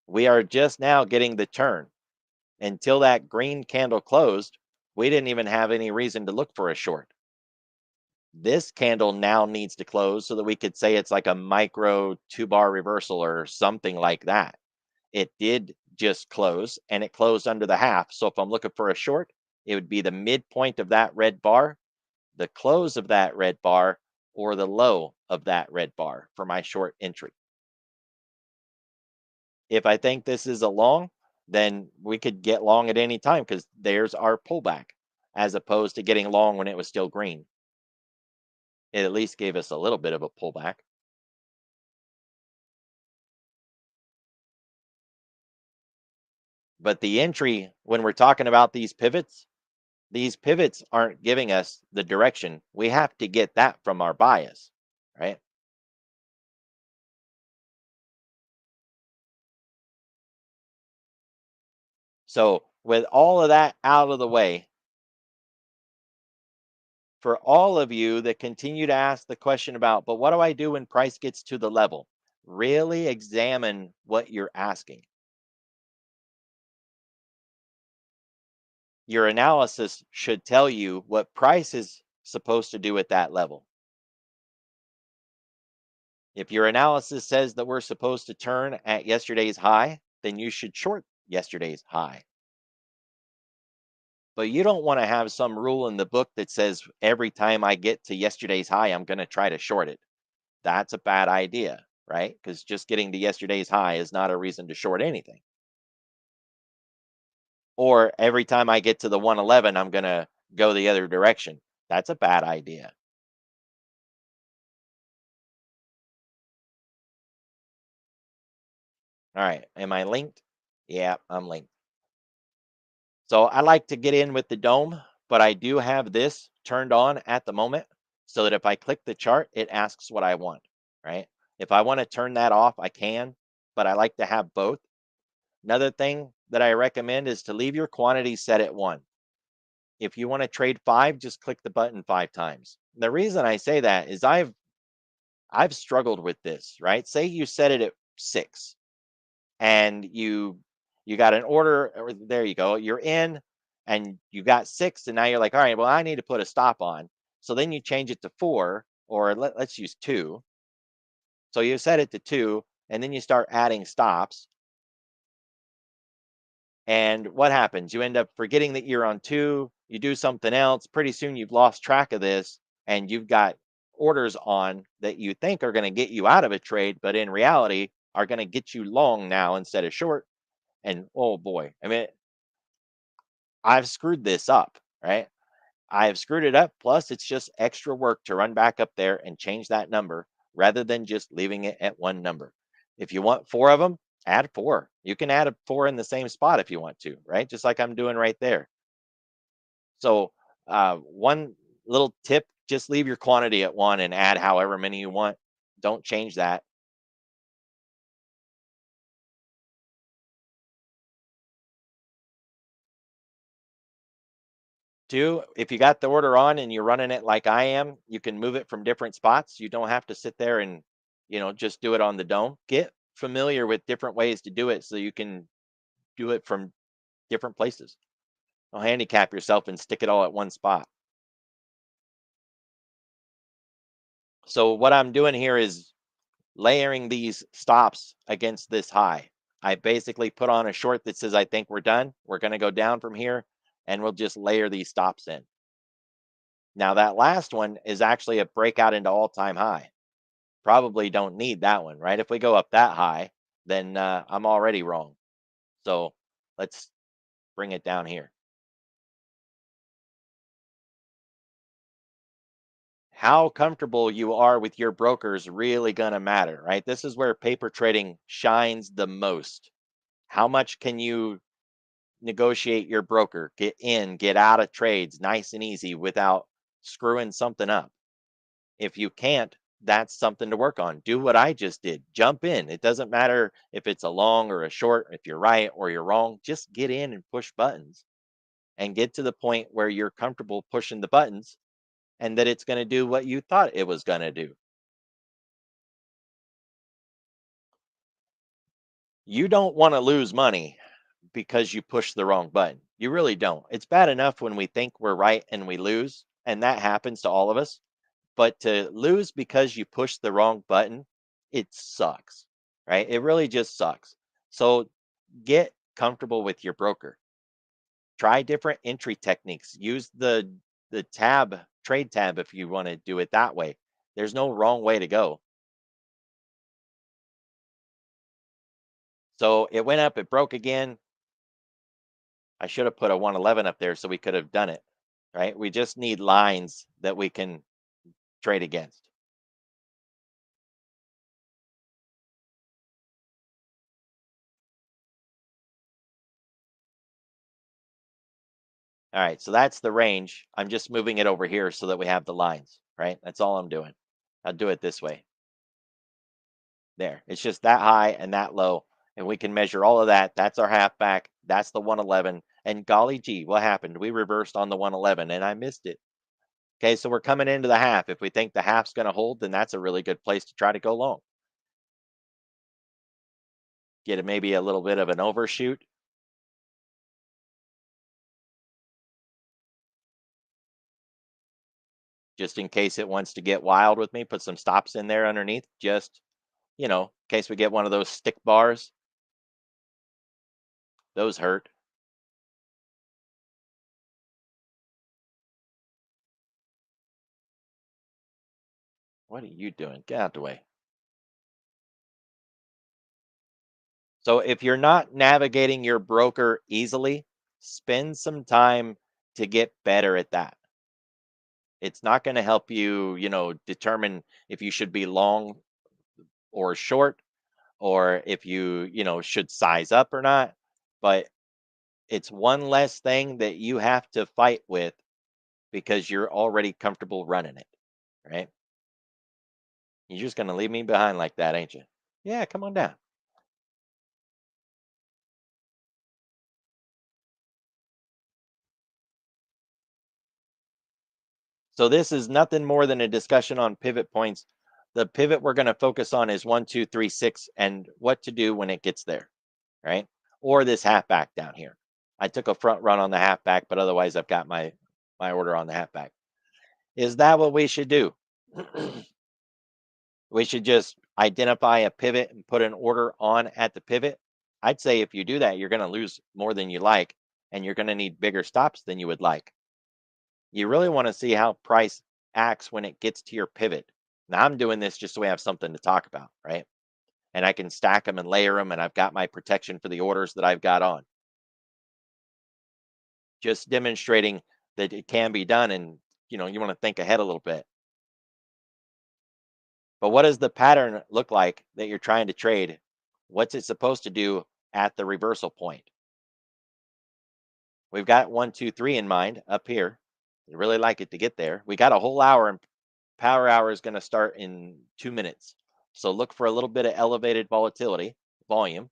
we are just now getting the turn. Until that green candle closed, we didn't even have any reason to look for a short. This candle now needs to close so that we could say it's like a micro two-bar reversal or something like that. It did just close and it closed under the half. So if I'm looking for a short, it would be the midpoint of that red bar, the close of that red bar, or the low of that red bar for my short entry. If I think this is a long, then we could get long at any time because there's our pullback as opposed to getting long when it was still green. It at least gave us a little bit of a pullback. But the entry, when we're talking about these pivots aren't giving us the direction. We have to get that from our bias, right? So, with all of that out of the way, for all of you that continue to ask the question about, but what do I do when price gets to the level? Really examine what you're asking. Your analysis should tell you what price is supposed to do at that level. If your analysis says that we're supposed to turn at yesterday's high, then you should short yesterday's high. But you don't want to have some rule in the book that says every time I get to yesterday's high, I'm going to try to short it. That's a bad idea, right? Because just getting to yesterday's high is not a reason to short anything. Or every time I get to the 111, I'm going to go the other direction. That's a bad idea. All right. Am I linked? Yeah, I'm linked. So I like to get in with the dome, but I do have this turned on at the moment so that if I click the chart, it asks what I want, right? If I want to turn that off, I can, but I like to have both. Another thing that I recommend is to leave your quantity set at 1. If you want to trade 5, just click the button 5 times. The reason I say that is I've struggled with this, right? Say you set it at 6 and you got an order, or there you go, you're in and you got 6 and now you're like, all right, well, I need to put a stop on. So then you change it to 4, or let's use 2. So you set it to 2 and then you start adding stops. And what happens? You end up forgetting that you're on 2, you do something else, pretty soon you've lost track of this and you've got orders on that you think are going to get you out of a trade, but in reality are going to get you long now instead of short. And oh boy, I mean, I've screwed this up, right? I've screwed it up. Plus, it's just extra work to run back up there and change that number rather than just leaving it at one number. If you want 4 of them, add 4. You can add a 4 in the same spot if you want to, right? Just like I'm doing right there. So, one little tip, just leave your quantity at 1 and add however many you want. Don't change that. 2, if you got the order on and you're running it like I am, you can move it from different spots. You don't have to sit there and, just do it on the dome. Get familiar with different ways to do it so you can do it from different places. Don't handicap yourself and stick it all at one spot. So what I'm doing here is layering these stops against this high. I basically put on a short that says I think we're done. We're going to go down from here and we'll just layer these stops in. Now that last one is actually a breakout into all-time high. Probably don't need that one, right? If we go up that high, then I'm already wrong. So let's bring it down here. How comfortable you are with your broker is really going to matter, right? This is where paper trading shines the most. How much can you negotiate your broker, get in, get out of trades nice and easy without screwing something up? If you can't, that's something to work on. Do what I just did. Jump in. It doesn't matter if it's a long or a short, if you're right or you're wrong. Just get in and push buttons and get to the point where you're comfortable pushing the buttons and that it's going to do what you thought it was going to do. You don't want to lose money because you push the wrong button. You really don't. It's bad enough when we think we're right and we lose, and that happens to all of us. But to lose because you push the wrong button, it sucks, right? It really just sucks. So get comfortable with your broker. Try different entry techniques. Use the tab, trade tab if you want to do it that way. There's no wrong way to go. So it went up, it broke again. I should have put a 111 up there so we could have done it, right? We just need lines that we can trade against. All right, so that's the range. I'm just moving it over here so that we have the lines, right? That's all I'm doing. I'll do it this way. There. It's just that high and that low, and we can measure all of that. That's our half back. That's the 111. And golly gee, what happened? We reversed on the 111 and I missed it. Okay, so we're coming into the half. If we think the half's going to hold, then that's a really good place to try to go long. Get maybe a little bit of an overshoot. just in case it wants to get wild with me. Put some stops in there underneath, just, in case we get one of those stick bars. Those hurt. What are you doing? Get out the way. So if you're not navigating your broker easily, spend some time to get better at that. It's not going to help you, determine if you should be long or short, or if you should size up or not. But it's one less thing that you have to fight with because you're already comfortable running it, right? You're just going to leave me behind like that, ain't you? Yeah, come on down. So this is nothing more than a discussion on pivot points. The pivot we're going to focus on is 1, 2, 3, 6, and what to do when it gets there, right? Or this halfback down here. I took a front run on the halfback, but otherwise I've got my order on the halfback. Is that what we should do? We should just identify a pivot and put an order on at the pivot. I'd say if you do that, you're going to lose more than you like, and you're going to need bigger stops than you would like. You really want to see how price acts when it gets to your pivot. Now, I'm doing this just so we have something to talk about, right? And I can stack them and layer them, and I've got my protection for the orders that I've got on. Just demonstrating that it can be done, and you want to think ahead a little bit. But what does the pattern look like that you're trying to trade? What's it supposed to do at the reversal point? We've got 1, 2, 3 in mind up here. I really like it to get there. We got a whole hour, and power hour is going to start in 2 minutes. So look for a little bit of elevated volatility, volume,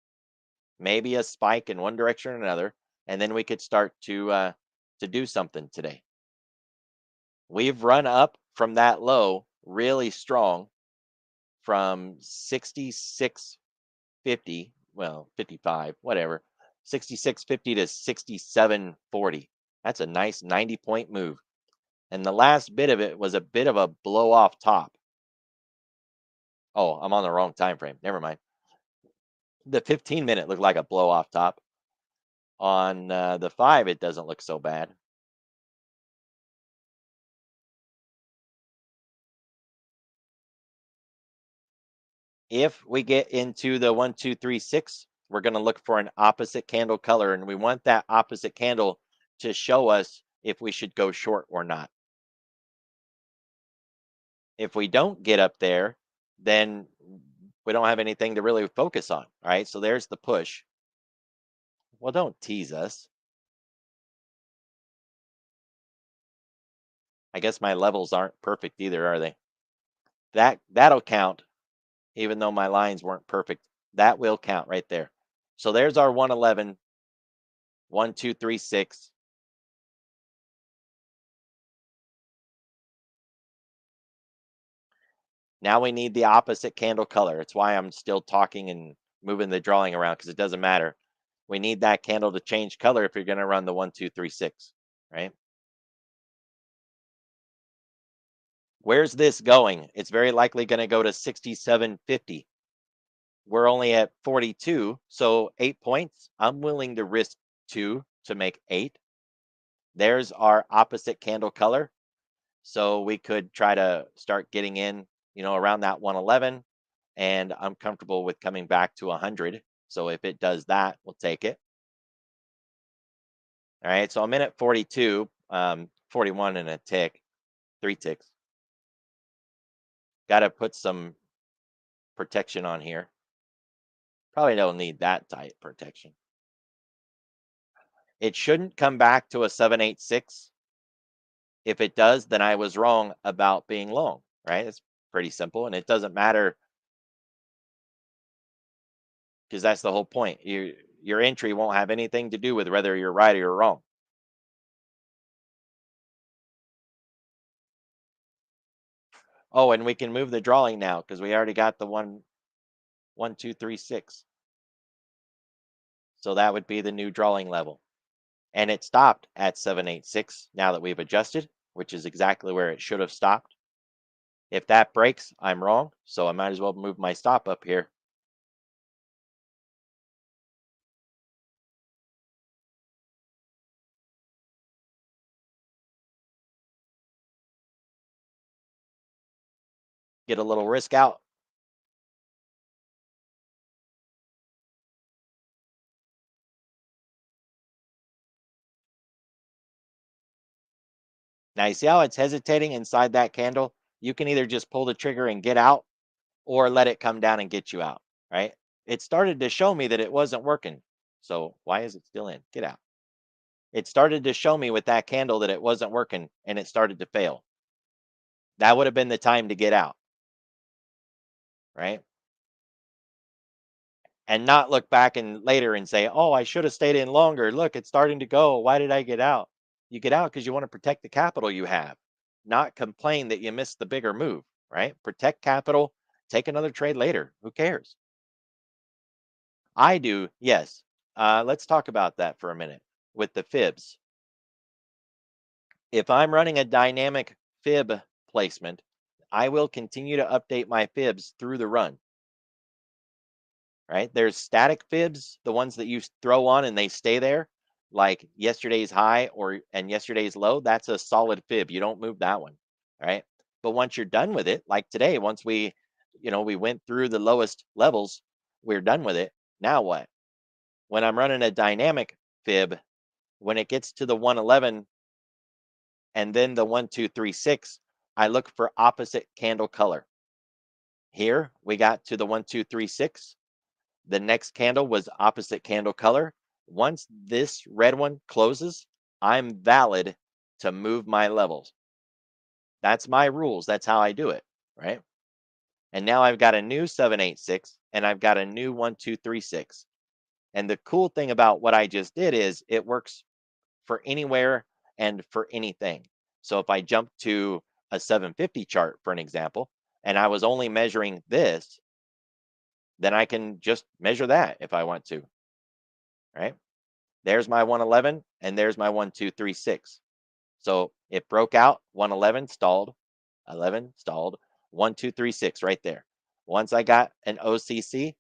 maybe a spike in one direction or another, and then we could start to do something today. We've run up from that low really strong from 66.50, well, 55, whatever, 66.50 to 67.40. That's a nice 90-point move. And the last bit of it was a bit of a blow off top. Oh, I'm on the wrong time frame. Never mind. The 15-minute looked like a blow off top. On the 5, it doesn't look so bad. If we get into the 1, 2, 3, 6, we're going to look for an opposite candle color, and we want that opposite candle to show us if we should go short or not. If we don't get up there, then we don't have anything to really focus on. All right. So there's the push. Well, don't tease us. I guess my levels aren't perfect either, are they? That'll count, even though my lines weren't perfect. That will count right there. So there's our 111, 1, 2, 3, 6. Now we need the opposite candle color. It's why I'm still talking and moving the drawing around, because it doesn't matter. We need that candle to change color if you're going to run the 1, 2, 3, 6, right? Where's this going? It's very likely going to go to 67.50. We're only at 42, so 8 points. I'm willing to risk 2 to make 8. There's our opposite candle color. So we could try to start getting in, around that 111. And I'm comfortable with coming back to 100. So if it does that, we'll take it. All right. So I'm in at 42, 41 and a tick, 3 ticks. Got to put some protection on here. Probably don't need that tight protection. It shouldn't come back to a 786. If it does, then I was wrong about being long, right? It's pretty simple, and it doesn't matter because that's the whole point. Your entry won't have anything to do with whether you're right or you're wrong. Oh, and we can move the drawing now because we already got the 1, 2, 3, 6. So that would be the new drawing level. And it stopped at 786 now that we've adjusted. which is exactly where it should have stopped. If that breaks, I'm wrong, so I might as well move my stop up here. Get a little risk out. Now you see how it's hesitating inside that candle? You can either just pull the trigger and get out or let it come down and get you out, right? It started to show me that it wasn't working. So why is it still in? Get out. It started to show me with that candle that it wasn't working and it started to fail. That would have been the time to get out, right? And not look back and later and say, "Oh, I should have stayed in longer. Look, it's starting to go. Why did I get out?" You get out because you want to protect the capital you have, not complain that you missed the bigger move, right? Protect capital, take another trade later. Who cares? I do, yes. Let's talk about that for a minute with the fibs. If I'm running a dynamic fib placement, I will continue to update my fibs through the run, right? There's static fibs, the ones that you throw on and they stay there, like yesterday's high or and yesterday's low. That's a solid fib. You don't move that one, right? But once you're done with it, like today, once we went through the lowest levels, we're done with it. Now what? When I'm running a dynamic fib, when it gets to the 111 and then the 1236, I look for opposite candle color. Here we got to the 1236. The next candle was opposite candle color. Once this red one closes, I'm valid to move my levels. That's my rules. That's how I do it, right? And now I've got a new 786 and I've got a new 1236. And the cool thing about what I just did is it works for anywhere and for anything. So if I jump to a 750 chart, for an example, and I was only measuring this, then I can just measure that if I want to, right? There's my 111 and there's my 1236. So it broke out, 111 stalled, 11 stalled, 1236 right there. Once I got an OCC,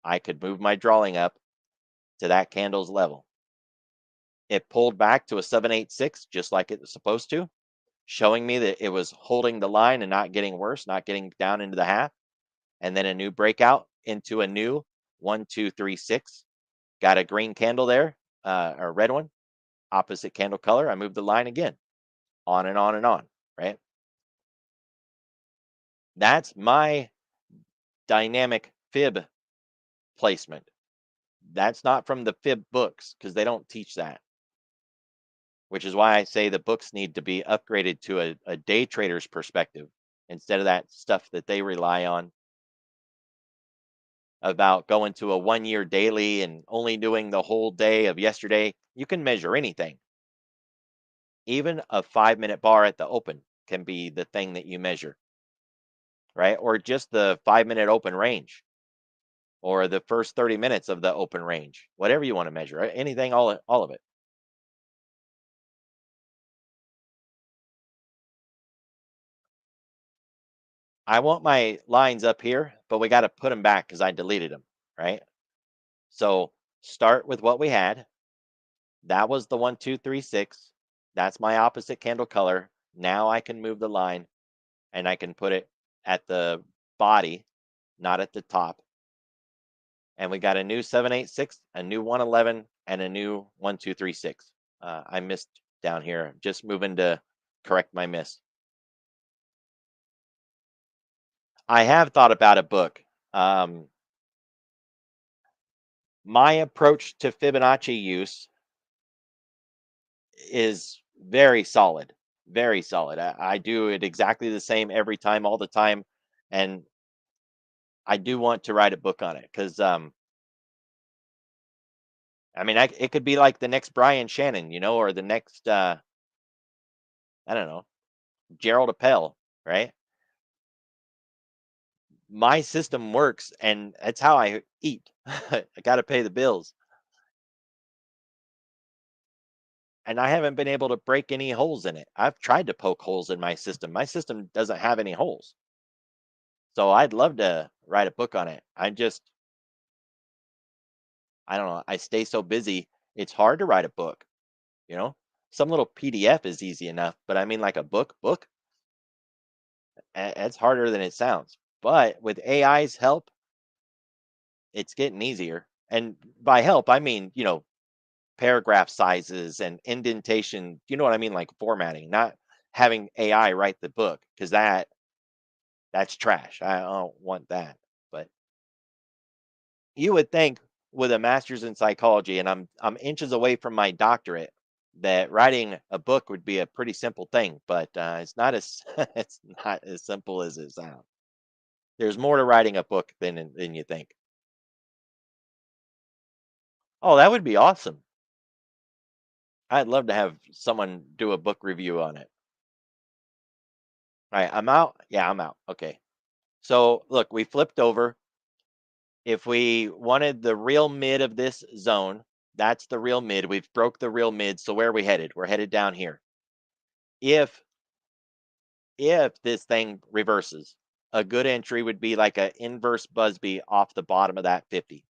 I could move my drawing up to that candle's level. It pulled back to a 786 just like it was supposed to, showing me that it was holding the line and not getting worse, not getting down into the half. And then a new breakout into a new 1236. Got a green candle there, or a red one, opposite candle color. I moved the line again, on and on and on, right? That's my dynamic fib placement. That's not from the fib books because they don't teach that, which is why I say the books need to be upgraded to a day trader's perspective instead of that stuff that they rely on about going to a 1 year daily and only doing the whole day of yesterday. You can measure anything. Even a 5 minute bar at the open can be the thing that you measure, right? Or just the 5 minute open range or the first 30 minutes of the open range, whatever you want to measure, anything, all of it. I want my lines up here, but we got to put them back because I deleted them, right? So start with what we had. That was the 1236. That's my opposite candle color. Now I can move the line and I can put it at the body, not at the top. And we got a new 786, a new 111, and a new 1236. I missed down here. Just moving to correct my miss. I have thought about a book. Um, my approach to Fibonacci use is very solid, very solid. I do it exactly the same every time, all the time, and I do want to write a book on it because I mean, it could be like the next Brian Shannon, or the next I don't know, Gerald Appel, right? My system works, and that's how I eat. I got to pay the bills, and I haven't been able to break any holes in it. I've tried to poke holes in my system. My system doesn't have any holes. So I'd love to write a book on it. I don't know. I stay so busy. It's hard to write a book, you know? Some little PDF is easy enough, but I mean like a book, it's harder than it sounds. But with AI's help, it's getting easier. And by help, I mean, paragraph sizes and indentation. You know what I mean? Like formatting, not having AI write the book because that's trash. I don't want that. But you would think with a master's in psychology, and I'm inches away from my doctorate, that writing a book would be a pretty simple thing. But it's not as it's not as simple as it sounds. There's more to writing a book than you think. Oh, that would be awesome. I'd love to have someone do a book review on it. All right, I'm out. Yeah, I'm out. Okay. So look, we flipped over. If we wanted the real mid of this zone, that's the real mid. We've broke the real mid. So where are we headed? We're headed down here. If this thing reverses, a good entry would be like an inverse Busby off the bottom of that 50.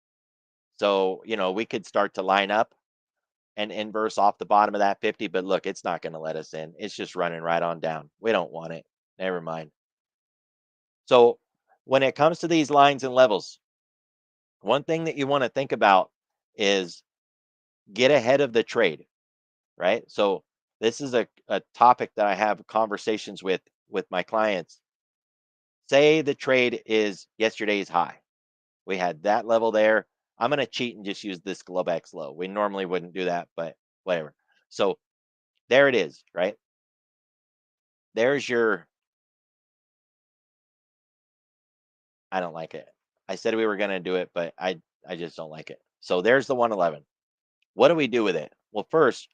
So, we could start to line up and inverse off the bottom of that 50, but look, it's not going to let us in. It's just running right on down. We don't want it. Never mind. So, when it comes to these lines and levels, one thing that you want to think about is get ahead of the trade, right? So, this is a topic that I have conversations with my clients. Say the trade is yesterday's high. We had that level there. I'm going to cheat and just use this Globex low. We normally wouldn't do that, but whatever. So there it is, right? There's your, I don't like it. I said we were going to do it, but I just don't like it. So there's the 111. What do we do with it? Well, first,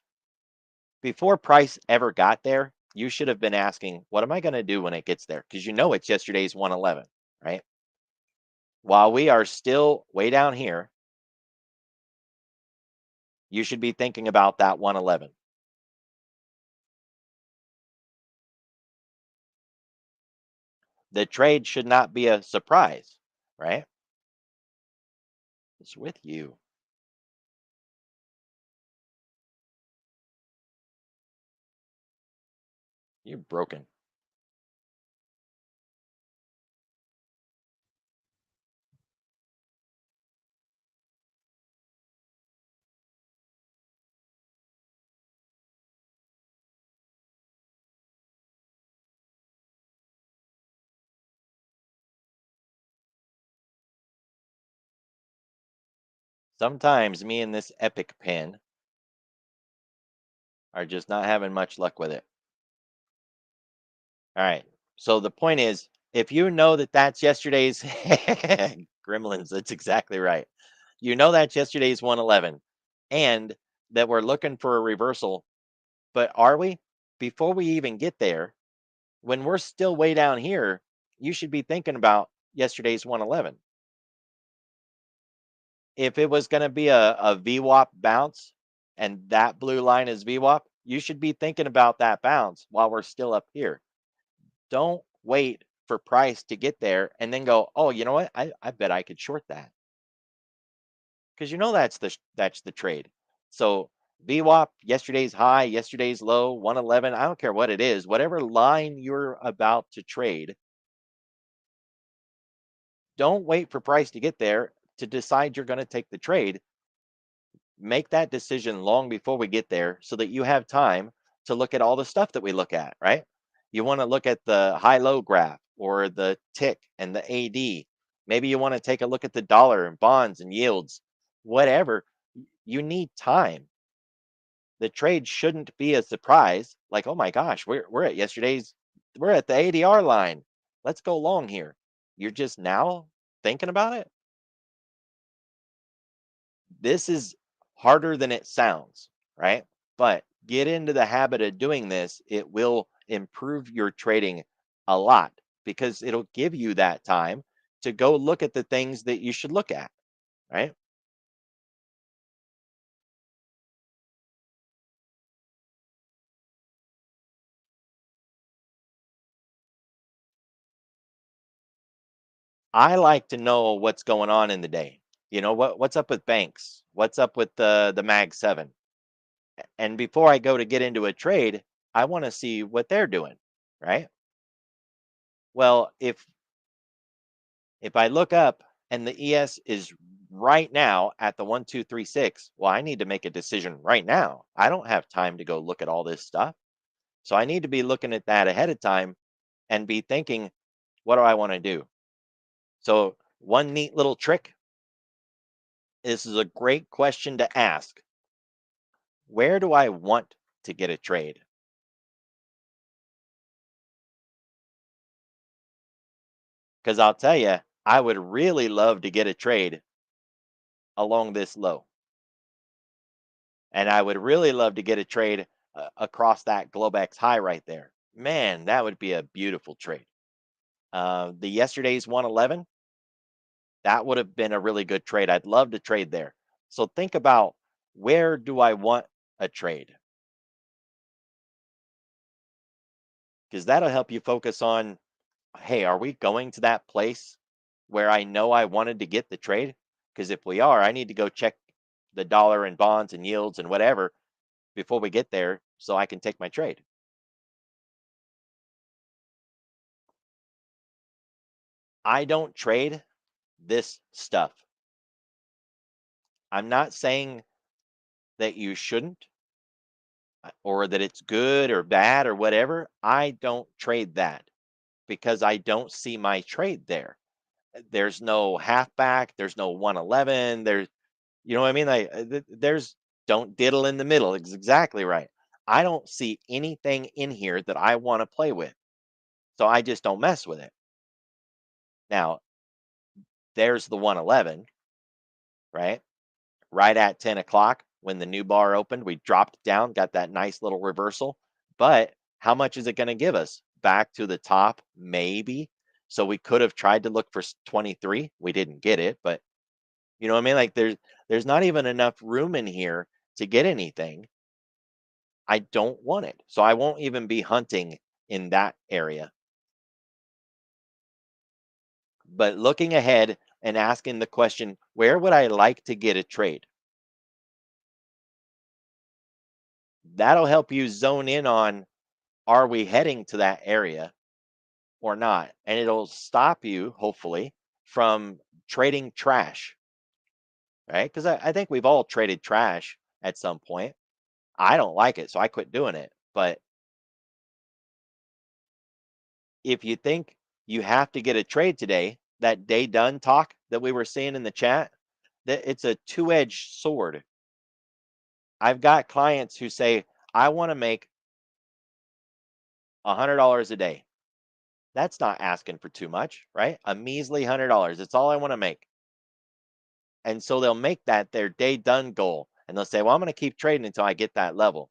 before price ever got there, you should have been asking, what am I going to do when it gets there? Because it's yesterday's 111, right? While we are still way down here, you should be thinking about that 111. The trade should not be a surprise, right? It's with you. You're broken. Sometimes me and this epic pen are just not having much luck with it. All right. So the point is, if you know that that's yesterday's Gremlins, that's exactly right. You know that's yesterday's 111 and that we're looking for a reversal, but are we? Before we even get there, when we're still way down here, you should be thinking about yesterday's 111. If it was going to be a VWAP bounce and that blue line is VWAP, you should be thinking about that bounce while we're still up here. Don't wait for price to get there and then go, oh, you know what? I bet I could short that because that's the trade. So VWAP, yesterday's high, yesterday's low, 111. I don't care what it is, whatever line you're about to trade. Don't wait for price to get there to decide you're going to take the trade. Make that decision long before we get there so that you have time to look at all the stuff that we look at, right? You want to look at the high low graph or the tick and the AD. Maybe you want to take a look at the dollar and bonds and yields, whatever. You need time. The trade shouldn't be a surprise like, oh my gosh, we're at the ADR line. Let's go long here. You're just now thinking about it. This is harder than it sounds, right? But get into the habit of doing this. It will improve your trading a lot because it'll give you that time to go look at the things that you should look at, right? I like to know what's going on in the day. What's up with banks? What's up with the Mag 7? And before I go to get into a trade, I want to see what they're doing, right? Well, if I look up and the ES is right now at the 1236, well, I need to make a decision right now. I don't have time to go look at all this stuff. So I need to be looking at that ahead of time and be thinking, what do I want to do? So, one neat little trick, this is a great question to ask. Where do I want to get a trade? Because I'll tell you, I would really love to get a trade along this low. And I would really love to get a trade across that Globex high right there. Man, that would be a beautiful trade. The yesterday's 111, that would have been a really good trade. I'd love to trade there. So think about, where do I want a trade? Because that'll help you focus on, hey, are we going to that place where I know I wanted to get the trade? Because if we are, I need to go check the dollar and bonds and yields and whatever before we get there so I can take my trade. I don't trade this stuff. I'm not saying that you shouldn't, or that it's good or bad or whatever. I don't trade that because I don't see my trade there. There's no halfback, there's no 111, you know what I mean? Like, there's, don't diddle in the middle. It's exactly right. I don't see anything in here that I want to play with. So I just don't mess with it. Now, there's the 111, right? Right at 10 o'clock when the new bar opened, we dropped down, got that nice little reversal. But how much is it going to give us? Back to the top, maybe. So we could have tried to look for 23. We didn't get it, but you know what I mean? Like, there's not even enough room in here to get anything. I don't want it. So I won't even be hunting in that area. But looking ahead and asking the question, where would I like to get a trade? That'll help you zone in on, are we heading to that area or not? And it'll stop you, hopefully, from trading trash, right? Because I think we've all traded trash at some point. I don't like it, so I quit doing it. But if you think you have to get a trade today, that day done talk that we were seeing in the chat, that it's a two-edged sword. I've got clients who say, I want to make $100 a day. That's not asking for too much, right? A measly $100. It's all I want to make. And so they'll make that their day done goal. And they'll say, well, I'm going to keep trading until I get that level.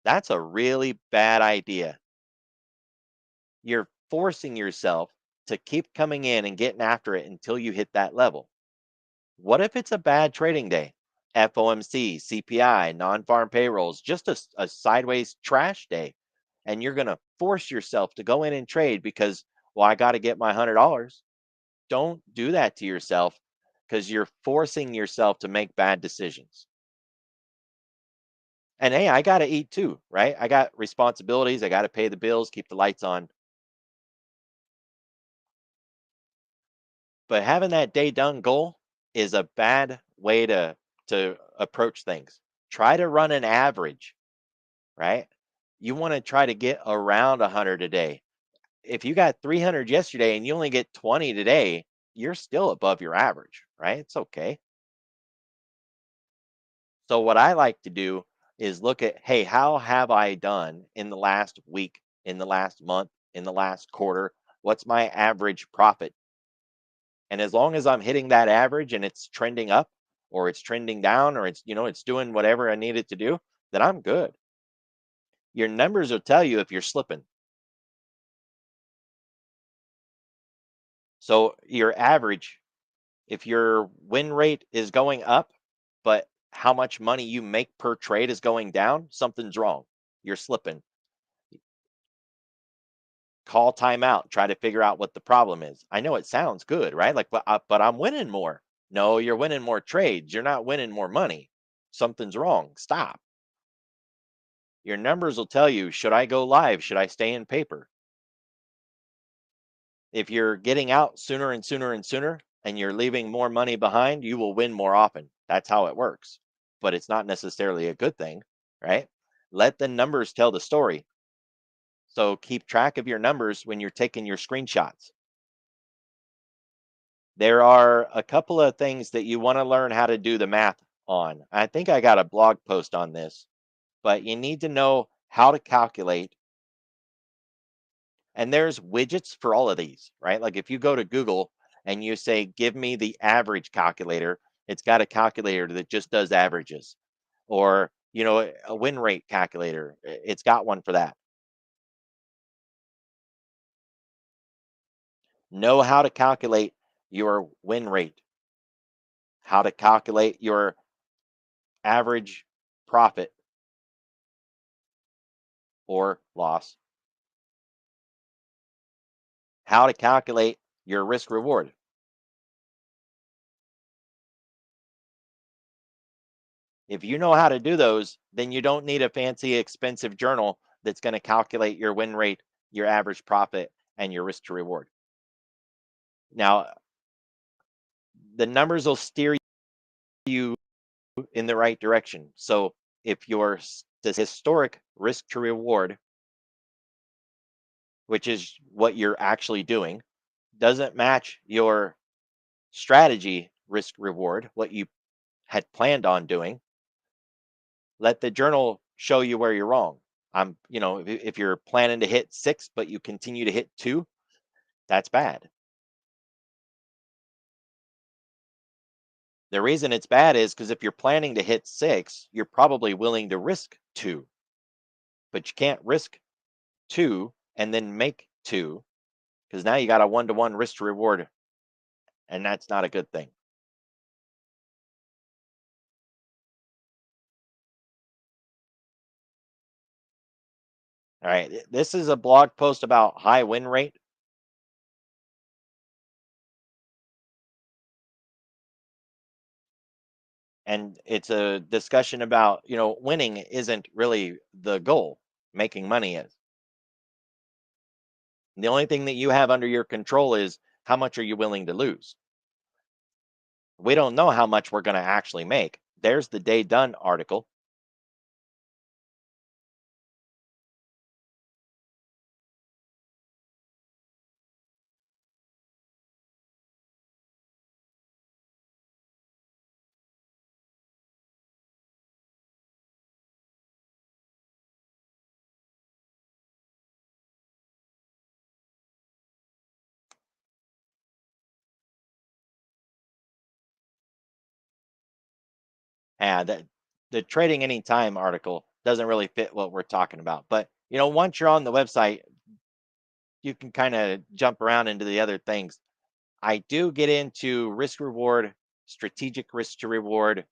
That's a really bad idea. You're forcing yourself to keep coming in and getting after it until you hit that level. What if it's a bad trading day? FOMC, CPI, non farm payrolls, just a sideways trash day. And you're going to force yourself to go in and trade because, well, I got to get my $100. Don't do that to yourself, because you're forcing yourself to make bad decisions. And hey, I got to eat too, right? I got responsibilities. I got to pay the bills, keep the lights on. But having that day done goal is a bad way to approach things. Try to run an average, right? You want to try to get around 100 a day. If you got 300 yesterday and you only get 20 today, you're still above your average, right? It's okay. So what I like to do is look at, hey, how have I done in the last week, in the last month, in the last quarter? What's my average profit? And as long as I'm hitting that average and it's trending up or it's trending down or it's doing whatever I need it to do, then I'm good. Your numbers will tell you if you're slipping. So your average, if your win rate is going up, but how much money you make per trade is going down, something's wrong. You're slipping. call timeout, try to figure out what the problem is. I know it sounds good, right? Like, but I'm winning more. No, you're winning more trades. You're not winning more money. Something's wrong. Stop. Your numbers will tell you, should I go live? Should I stay in paper? If you're getting out sooner and sooner and sooner and you're leaving more money behind, you will win more often. That's how it works. But it's not necessarily a good thing, right? Let the numbers tell the story. So keep track of your numbers when you're taking your screenshots. There are a couple of things that you want to learn how to do the math on. I think I got a blog post on this, but you need to know how to calculate. And there's widgets for all of these, right? Like if you go to Google and you say, give me the average calculator, it's got a calculator that just does averages. Or, a win rate calculator, it's got one for that. Know how to calculate your win rate, how to calculate your average profit or loss, how to calculate your risk reward. If you know how to do those, then you don't need a fancy, expensive journal that's going to calculate your win rate, your average profit, and your risk to reward. Now, the numbers will steer you in the right direction. So if your historic risk to reward, which is what you're actually doing, doesn't match your strategy risk reward, what you had planned on doing, let the journal show you where you're wrong. If you're planning to hit 6, but you continue to hit 2, that's bad. The reason it's bad is because if you're planning to hit 6, you're probably willing to risk 2, but you can't risk 2 and then make 2 because now you got a 1-to-1 risk to reward, and that's not a good thing. All right. This is a blog post about high win rate. And it's a discussion about, winning isn't really the goal, making money is. The only thing that you have under your control is how much are you willing to lose? We don't know how much we're going to actually make. There's the Day Done article. And the Trading Anytime article doesn't really fit what we're talking about. But, once you're on the website, you can kind of jump around into the other things. I do get into risk reward, strategic risk to reward,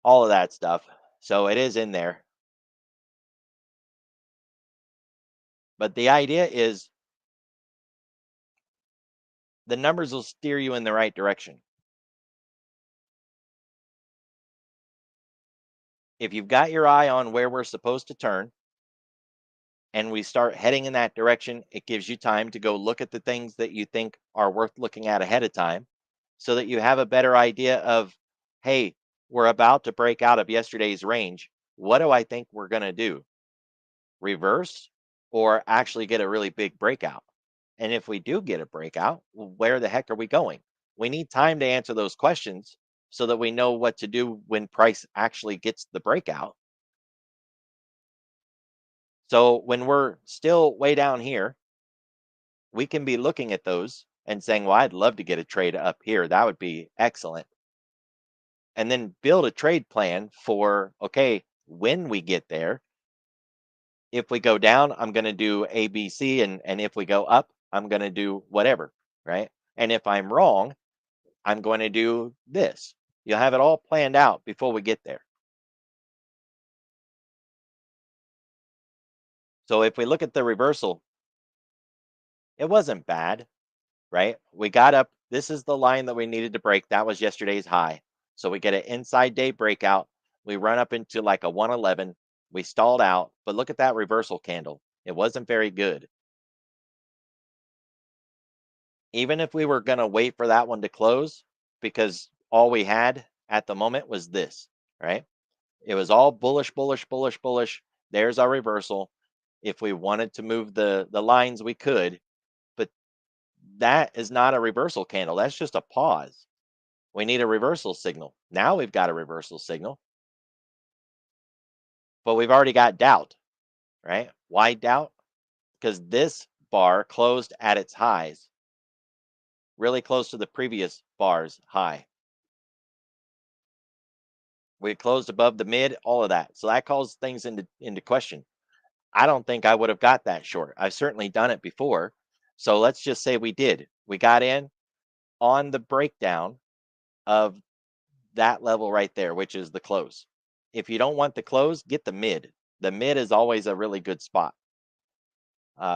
all of that stuff. So it is in there. But the idea is the numbers will steer you in the right direction. If you've got your eye on where we're supposed to turn and we start heading in that direction, it gives you time to go look at the things that you think are worth looking at ahead of time so that you have a better idea of, hey, we're about to break out of yesterday's range. What do I think we're going to do? Reverse or actually get a really big breakout? And if we do get a breakout, where the heck are we going? We need time to answer those questions so that we know what to do when price actually gets the breakout. So when we're still way down here, we can be looking at those and saying, well, I'd love to get a trade up here. That would be excellent. And then build a trade plan for, okay, when we get there, if we go down, I'm going to do A, B, C. And if we go up, I'm going to do whatever. Right. And if I'm wrong, I'm going to do this. You'll have it all planned out before we get there. So if we look at the reversal, It wasn't bad, right? We got up. This is the line that we needed to break. That was yesterday's high. So we get an inside day breakout. We run up into like a 111. We stalled out, but look at that reversal candle. It wasn't very good. Even if we were going to wait for that one to close, because all we had at the moment was this, right? It was all bullish, bullish, bullish, bullish. There's our reversal. If we wanted to move the lines, we could, but that is not a reversal candle. That's just a pause. We need a reversal signal. Now we've got a reversal signal, but we've already got doubt, right? Why doubt? Because this bar closed at its highs, really close to the previous bar's high. We closed above the mid, all of that. So that calls things into question. I don't think I would have got that short. I've certainly done it before. So let's just say we did. We got in on the breakdown of that level right there, which is the close. If you don't want the close, get the mid. The mid is always a really good spot.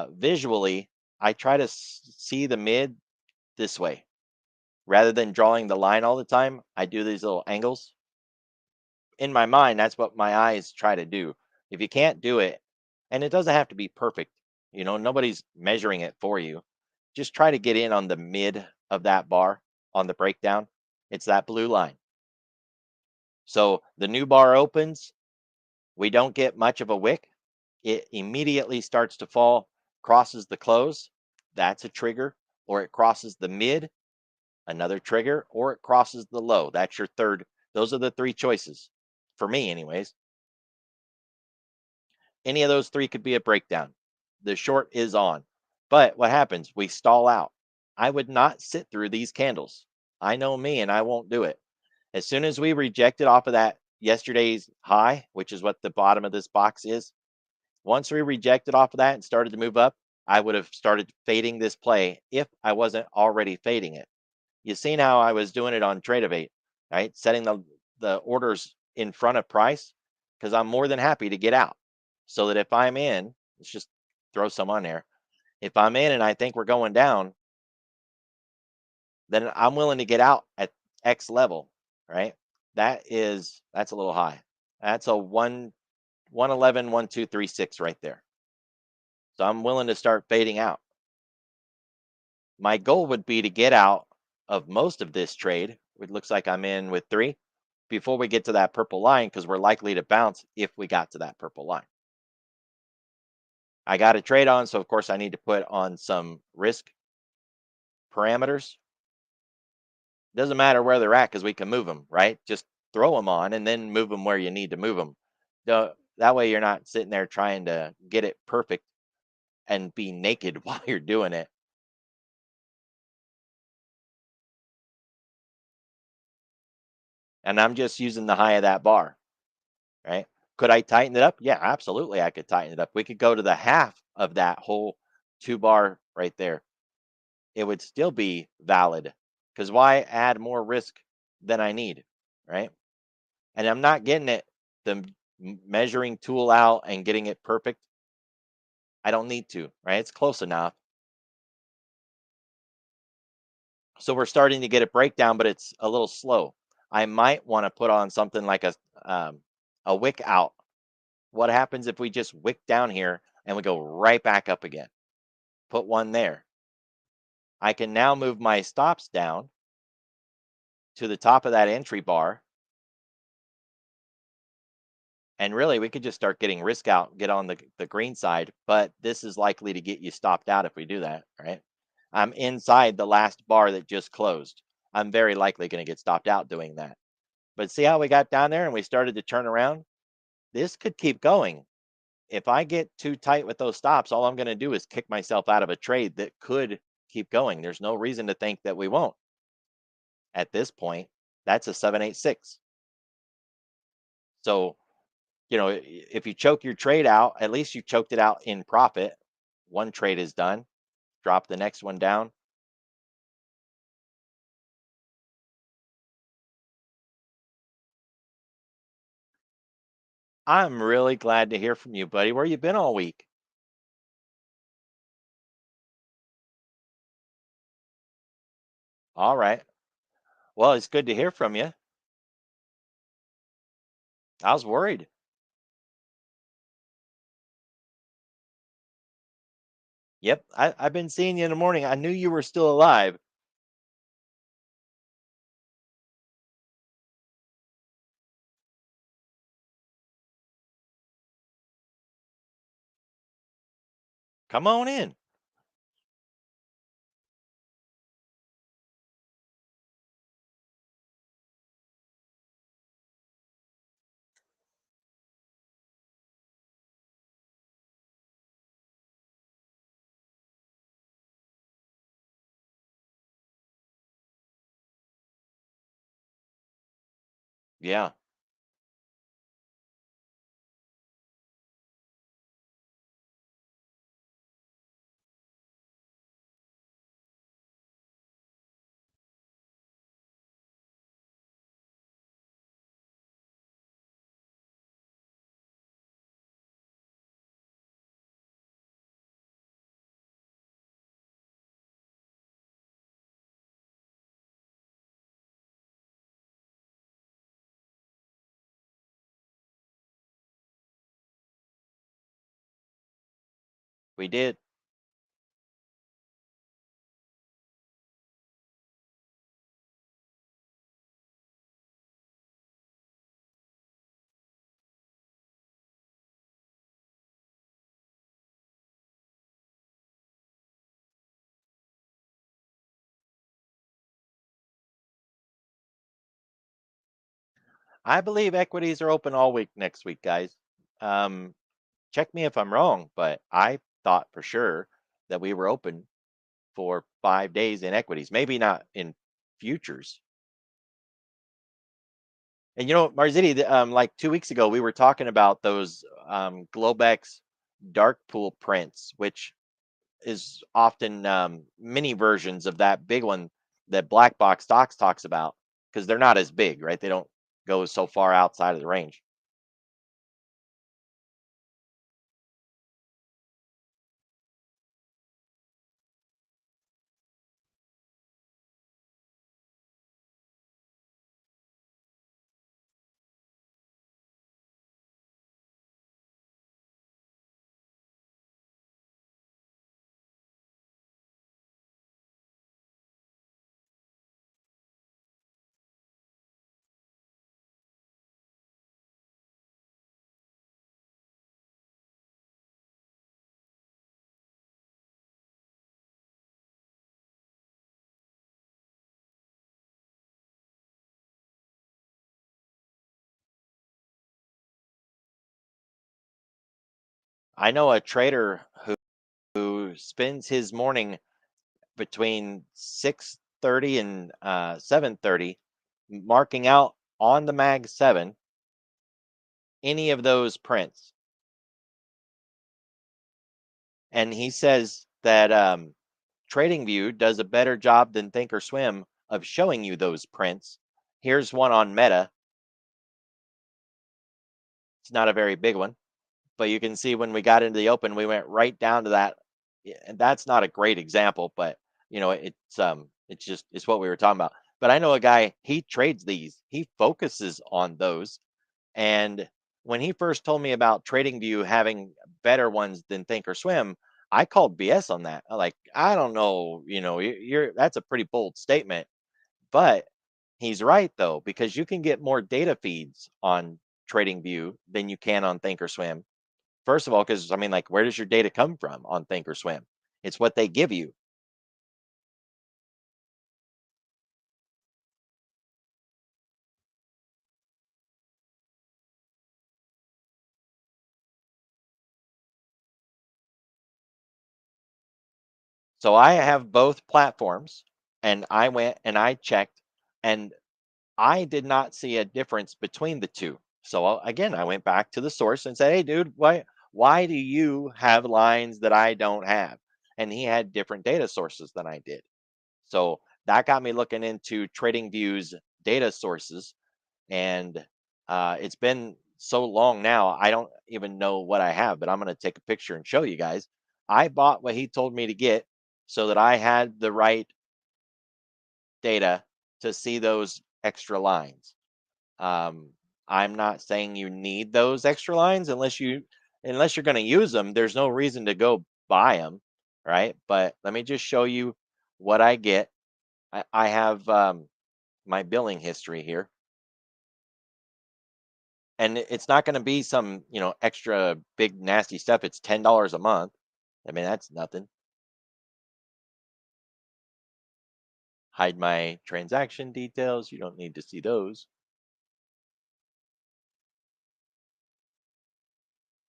Visually, I try to see the mid this way rather than drawing the line all the time. I do these little angles. In my mind, that's what my eyes try to do. If you can't do it, and it doesn't have to be perfect, nobody's measuring it for you. Just try to get in on the mid of that bar on the breakdown. It's that blue line. So the new bar opens, we don't get much of a wick. It immediately starts to fall, crosses the close. That's a trigger, or it crosses the mid, another trigger, or it crosses the low. That's your third. Those are the three choices for me, anyways. Any of those three could be a breakdown. The short is on. But what happens? We stall out. I would not sit through these candles. I know me and I won't do it. As soon as we rejected off of that yesterday's high, which is what the bottom of this box is, once we rejected off of that and started to move up, I would have started fading this play if I wasn't already fading it. You seen how I was doing it on TradewithKev, right? Setting the orders in front of price because I'm more than happy to get out. So that if I'm in, let's just throw some on there. If I'm in and I think we're going down, then I'm willing to get out at X level, right? That's a little high. That's a 111, 1236 right there. So I'm willing to start fading out. My goal would be to get out of most of this trade. It looks like I'm in with 3 before we get to that purple line because we're likely to bounce if we got to that purple line. I got a trade on, so of course I need to put on some risk parameters. Doesn't matter where they're at because we can move them, right? Just throw them on and then move them where you need to move them. That way you're not sitting there trying to get it perfect and be naked while you're doing it. And I'm just using the high of that bar, right? Could I tighten it up? Yeah, absolutely. I could tighten it up. We could go to the half of that whole 2 bar right there. It would still be valid because why add more risk than I need, right? And I'm not getting the measuring tool out and getting it perfect. I don't need to, right? It's close enough. So we're starting to get a breakdown, but it's a little slow. I might want to put on something like a wick out. What happens if we just wick down here and we go right back up again? Put one there. I can now move my stops down to the top of that entry bar. And really, we could just start getting risk out, get on the green side. But this is likely to get you stopped out if we do that, right? I'm inside the last bar that just closed. I'm very likely going to get stopped out doing that. But see how we got down there and we started to turn around? This could keep going. If I get too tight with those stops, all I'm going to do is kick myself out of a trade that could keep going. There's no reason to think that we won't. At this point, that's a 786. So, if you choke your trade out, at least you choked it out in profit. One trade is done. Drop the next one down. I'm really glad to hear from you, buddy. Where you been all week? All right. Well, it's good to hear from you. I was worried. Yep. I've been seeing you in the morning. I knew you were still alive. Come on in. Yeah. We did. I believe equities are open all week next week, guys. Um, Check me if I'm wrong, but I thought for sure that we were open for 5 days in equities, maybe not in futures. And Marziti, like 2 weeks ago, we were talking about those Globex dark pool prints, which is often mini versions of that big one that Black Box Stocks talks about because they're not as big, right? They don't go so far outside of the range. I know a trader who spends his morning between 6:30 and 7:30 marking out on the Mag 7 any of those prints. And he says that TradingView does a better job than Thinkorswim of showing you those prints. Here's one on Meta. It's not a very big one, but you can see when we got into the open, we went right down to that. And that's not a great example, but it's just it's what we were talking about. But I know a guy, he trades these. He focuses on those. And when he first told me about TradingView having better ones than Thinkorswim, I called BS on that. Like, I don't know, you're that's a pretty bold statement, but he's right though because you can get more data feeds on TradingView than you can on Thinkorswim. First of all, because I mean, like, where does your data come from on Thinkorswim? It's what they give you. So I have both platforms, and I went and I checked, and I did not see a difference between the two. So again, I went back to the source and said, "Hey, dude, why do you have lines that I don't have?" And he had different data sources than I did. So that got me looking into TradingView's data sources, and it's been so long now, I don't even know what I have. But I'm going to take a picture and show you guys. I bought what he told me to get so that I had the right data to see those extra lines. Um, I'm not saying you need those extra lines unless you're going to use them. There's no reason to go buy them, right? But let me just show you what I get. I have my billing history here, and it's not going to be some extra big nasty stuff. It's $10 a month. I mean, that's nothing. Hide my transaction details. You don't need to see those.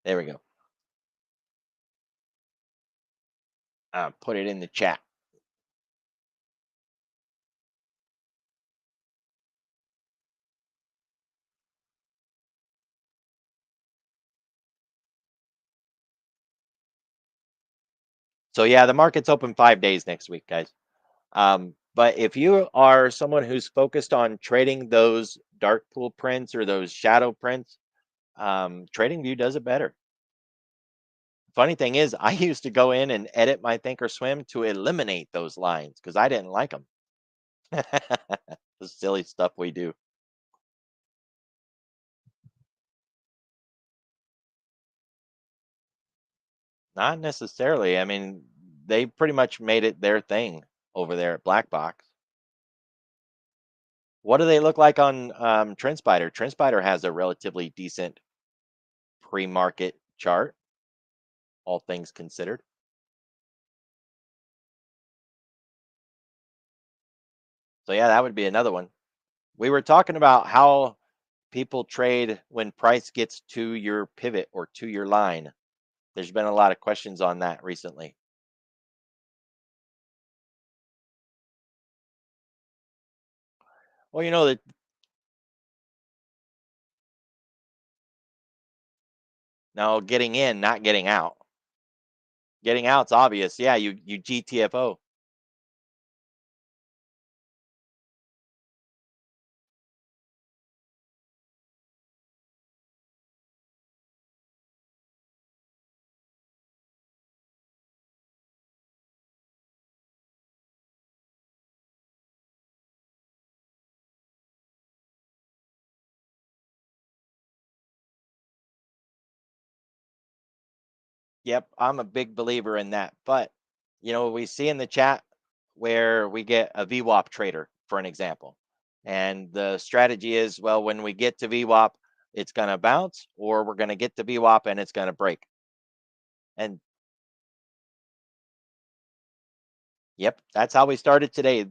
There we go. Put it in the chat. So yeah, the market's open 5 days next week, guys. But if you are someone who's focused on trading those dark pool prints or those shadow prints, TradingView does it better. Funny thing is, I used to go in and edit my Thinkorswim to eliminate those lines because I didn't like them. The silly stuff we do. Not necessarily. I mean, they pretty much made it their thing over there at Black Box. What do they look like on TrendSpider? TrendSpider has a relatively decent pre-market chart, all things considered. So yeah, that would be another one. We were talking about how people trade when price gets to your pivot or to your line. There's been a lot of questions on that recently. Well, you know that now getting in, not getting out. Getting out's obvious. Yeah, you GTFO. Yep, I'm a big believer in that. But we see in the chat where we get a VWAP trader, for an example. And the strategy is, well, when we get to VWAP, it's going to bounce, or we're going to get to VWAP and it's going to break. And yep, that's how we started today.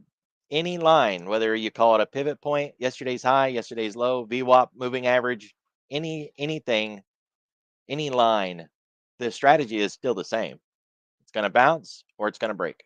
Any line, whether you call it a pivot point, yesterday's high, yesterday's low, VWAP, moving average, anything, any line, the strategy is still the same. It's going to bounce or it's going to break.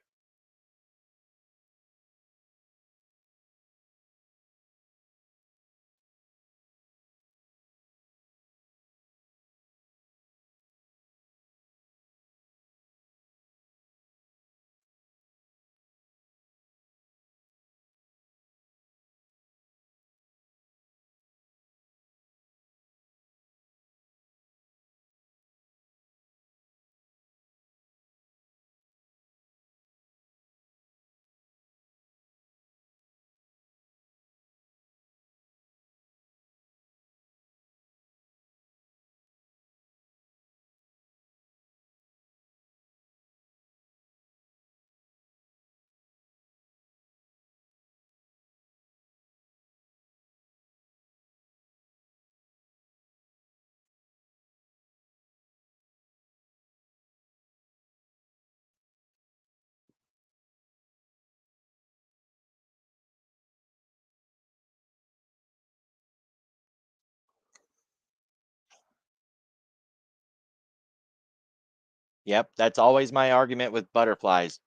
Yep, that's always my argument with butterflies.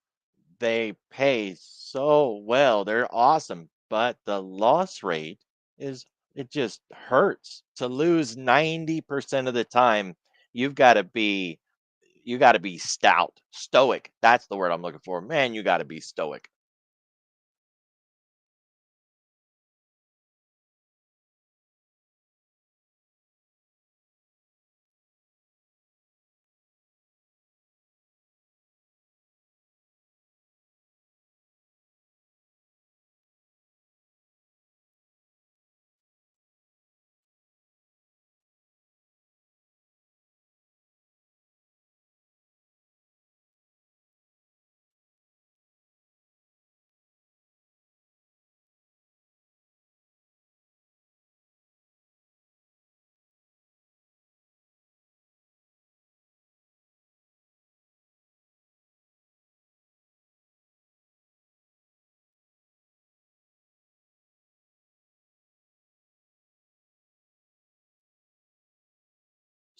They pay so well. They're awesome, but the loss rate is it just hurts. To lose 90% of the time, you've got to be you got to be stout, stoic. That's the word I'm looking for. Man, you got to be stoic.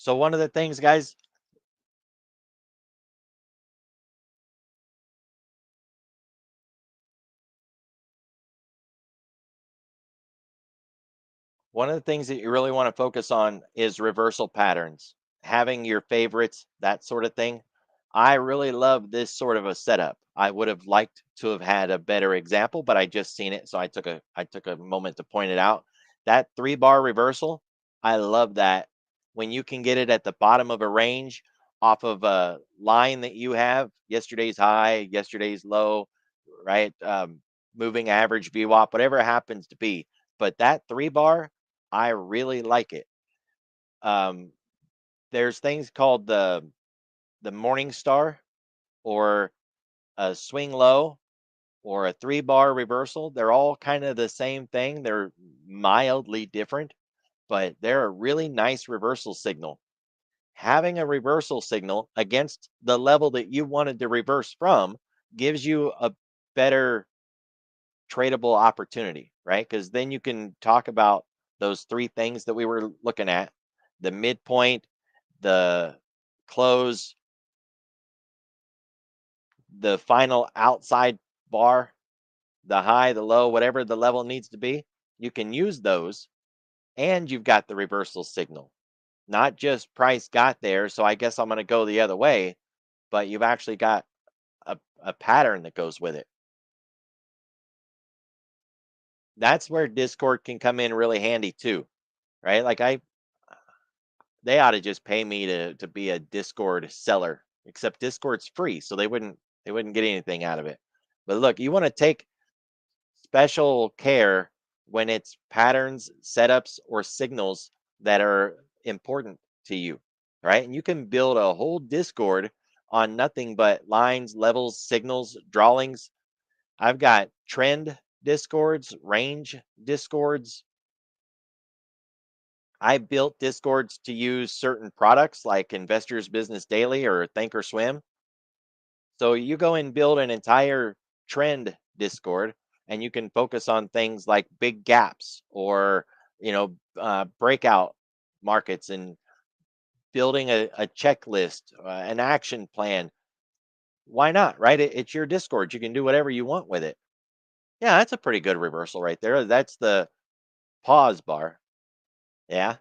So one of the things, guys, one of the things that you really want to focus on is reversal patterns, having your favorites, that sort of thing. I really love this sort of a setup. I would have liked to have had a better example, but I just seen it, so I took a moment to point it out. That 3-bar reversal, I love that. When you can get it at the bottom of a range off of a line that you have, yesterday's high, yesterday's low, right? Moving average, VWAP, whatever it happens to be. But that 3-bar, I really like it. Um, there's things called the Morning Star or a swing low or a 3-bar reversal. They're all kind of the same thing. They're mildly different, but they're a really nice reversal signal. Having a reversal signal against the level that you wanted to reverse from gives you a better tradable opportunity, right? Because then you can talk about those three things that we were looking at: the midpoint, the close, the final outside bar, the high, the low, whatever the level needs to be. You can use those, and you've got the reversal signal. Not just price got there, so I guess I'm going to go the other way, but you've actually got a pattern that goes with it. That's where Discord can come in really handy too, right? Like they ought to just pay me to be a Discord seller. Except Discord's free, so they wouldn't get anything out of it. But look, you want to take special care when it's patterns, setups, or signals that are important to you, right? And you can build a whole Discord on nothing but lines, levels, signals, drawings. I've got trend discords, range discords. I built discords to use certain products like Investors Business Daily or Thinkorswim. So you go and build an entire trend Discord, and you can focus on things like big gaps or breakout markets and building a checklist, an action plan. Why not, right? It's your Discord. You can do whatever you want with it. Yeah, that's a pretty good reversal right there. That's the pause bar. Yeah.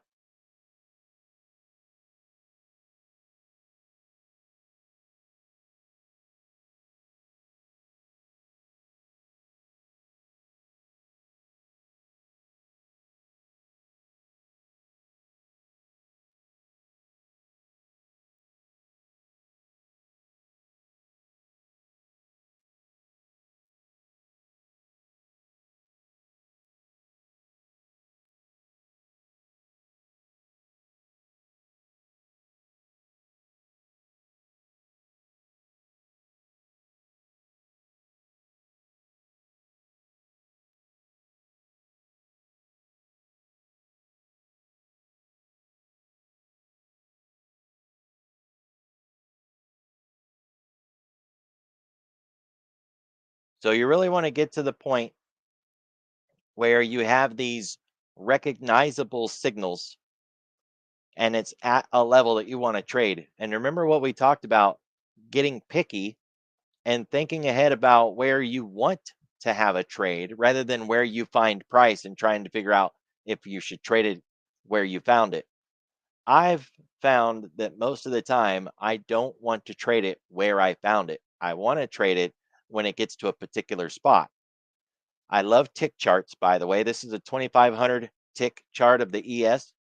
So you really want to get to the point where you have these recognizable signals and it's at a level that you want to trade. And remember what we talked about: getting picky and thinking ahead about where you want to have a trade rather than where you find price and trying to figure out if you should trade it where you found it. I've found that most of the time I don't want to trade it where I found it. I want to trade it when it gets to a particular spot. I love tick charts, by the way. This is a 2500 tick chart of the ES,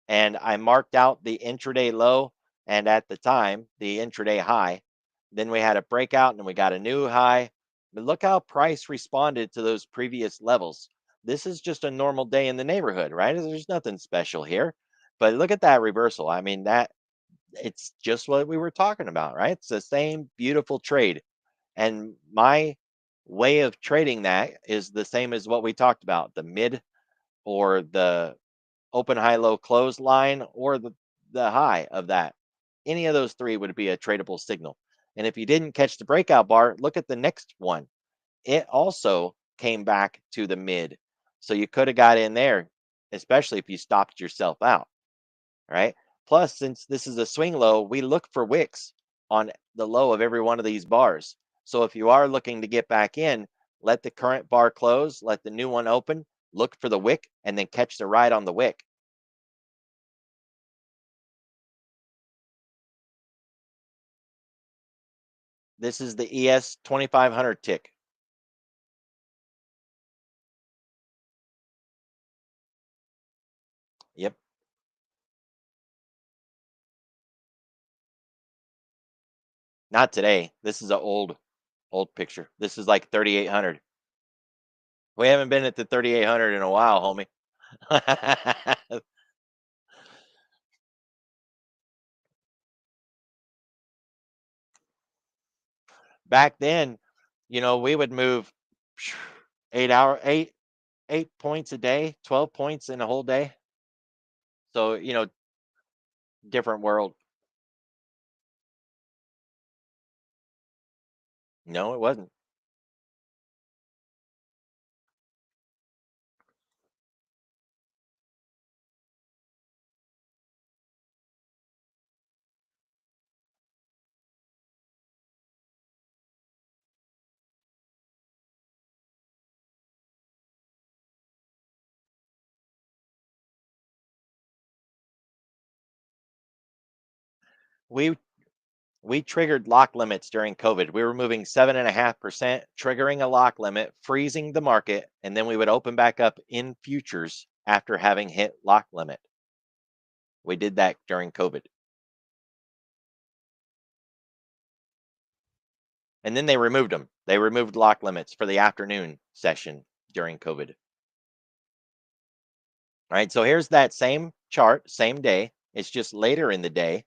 and I marked out the intraday low and at the time the intraday high. Then we had a breakout and we got a new high. But look how price responded to those previous levels. This is just a normal day in the neighborhood, right? There's nothing special here. But look at that reversal. I mean, that it's just what we were talking about, right? It's the same beautiful trade. And my way of trading that is the same as what we talked about: the mid or the open, high, low, close line, or the high of that. Any of those three would be a tradable signal. And if you didn't catch the breakout bar, look at the next one. It also came back to the mid. So you could have got in there, especially if you stopped yourself out, right? Plus, since this is a swing low, we look for wicks on the low of every one of these bars. So if you are looking to get back in, let the current bar close, let the new one open, look for the wick, and then catch the ride on the wick. This is the ES 2500 tick. Yep. Not today. This is an old picture. This is like 3800. We haven't been at the 3800 in a while, homie. Back then, we would move 8 points a day, 12 points in a whole day. So, different world. No, it wasn't. We we triggered lock limits during COVID. We were moving 7.5%, triggering a lock limit, freezing the market, and then we would open back up in futures after having hit lock limit. We did that during COVID. And then they removed them. They removed lock limits for the afternoon session during COVID. All right. So here's that same chart, same day. It's just later in the day.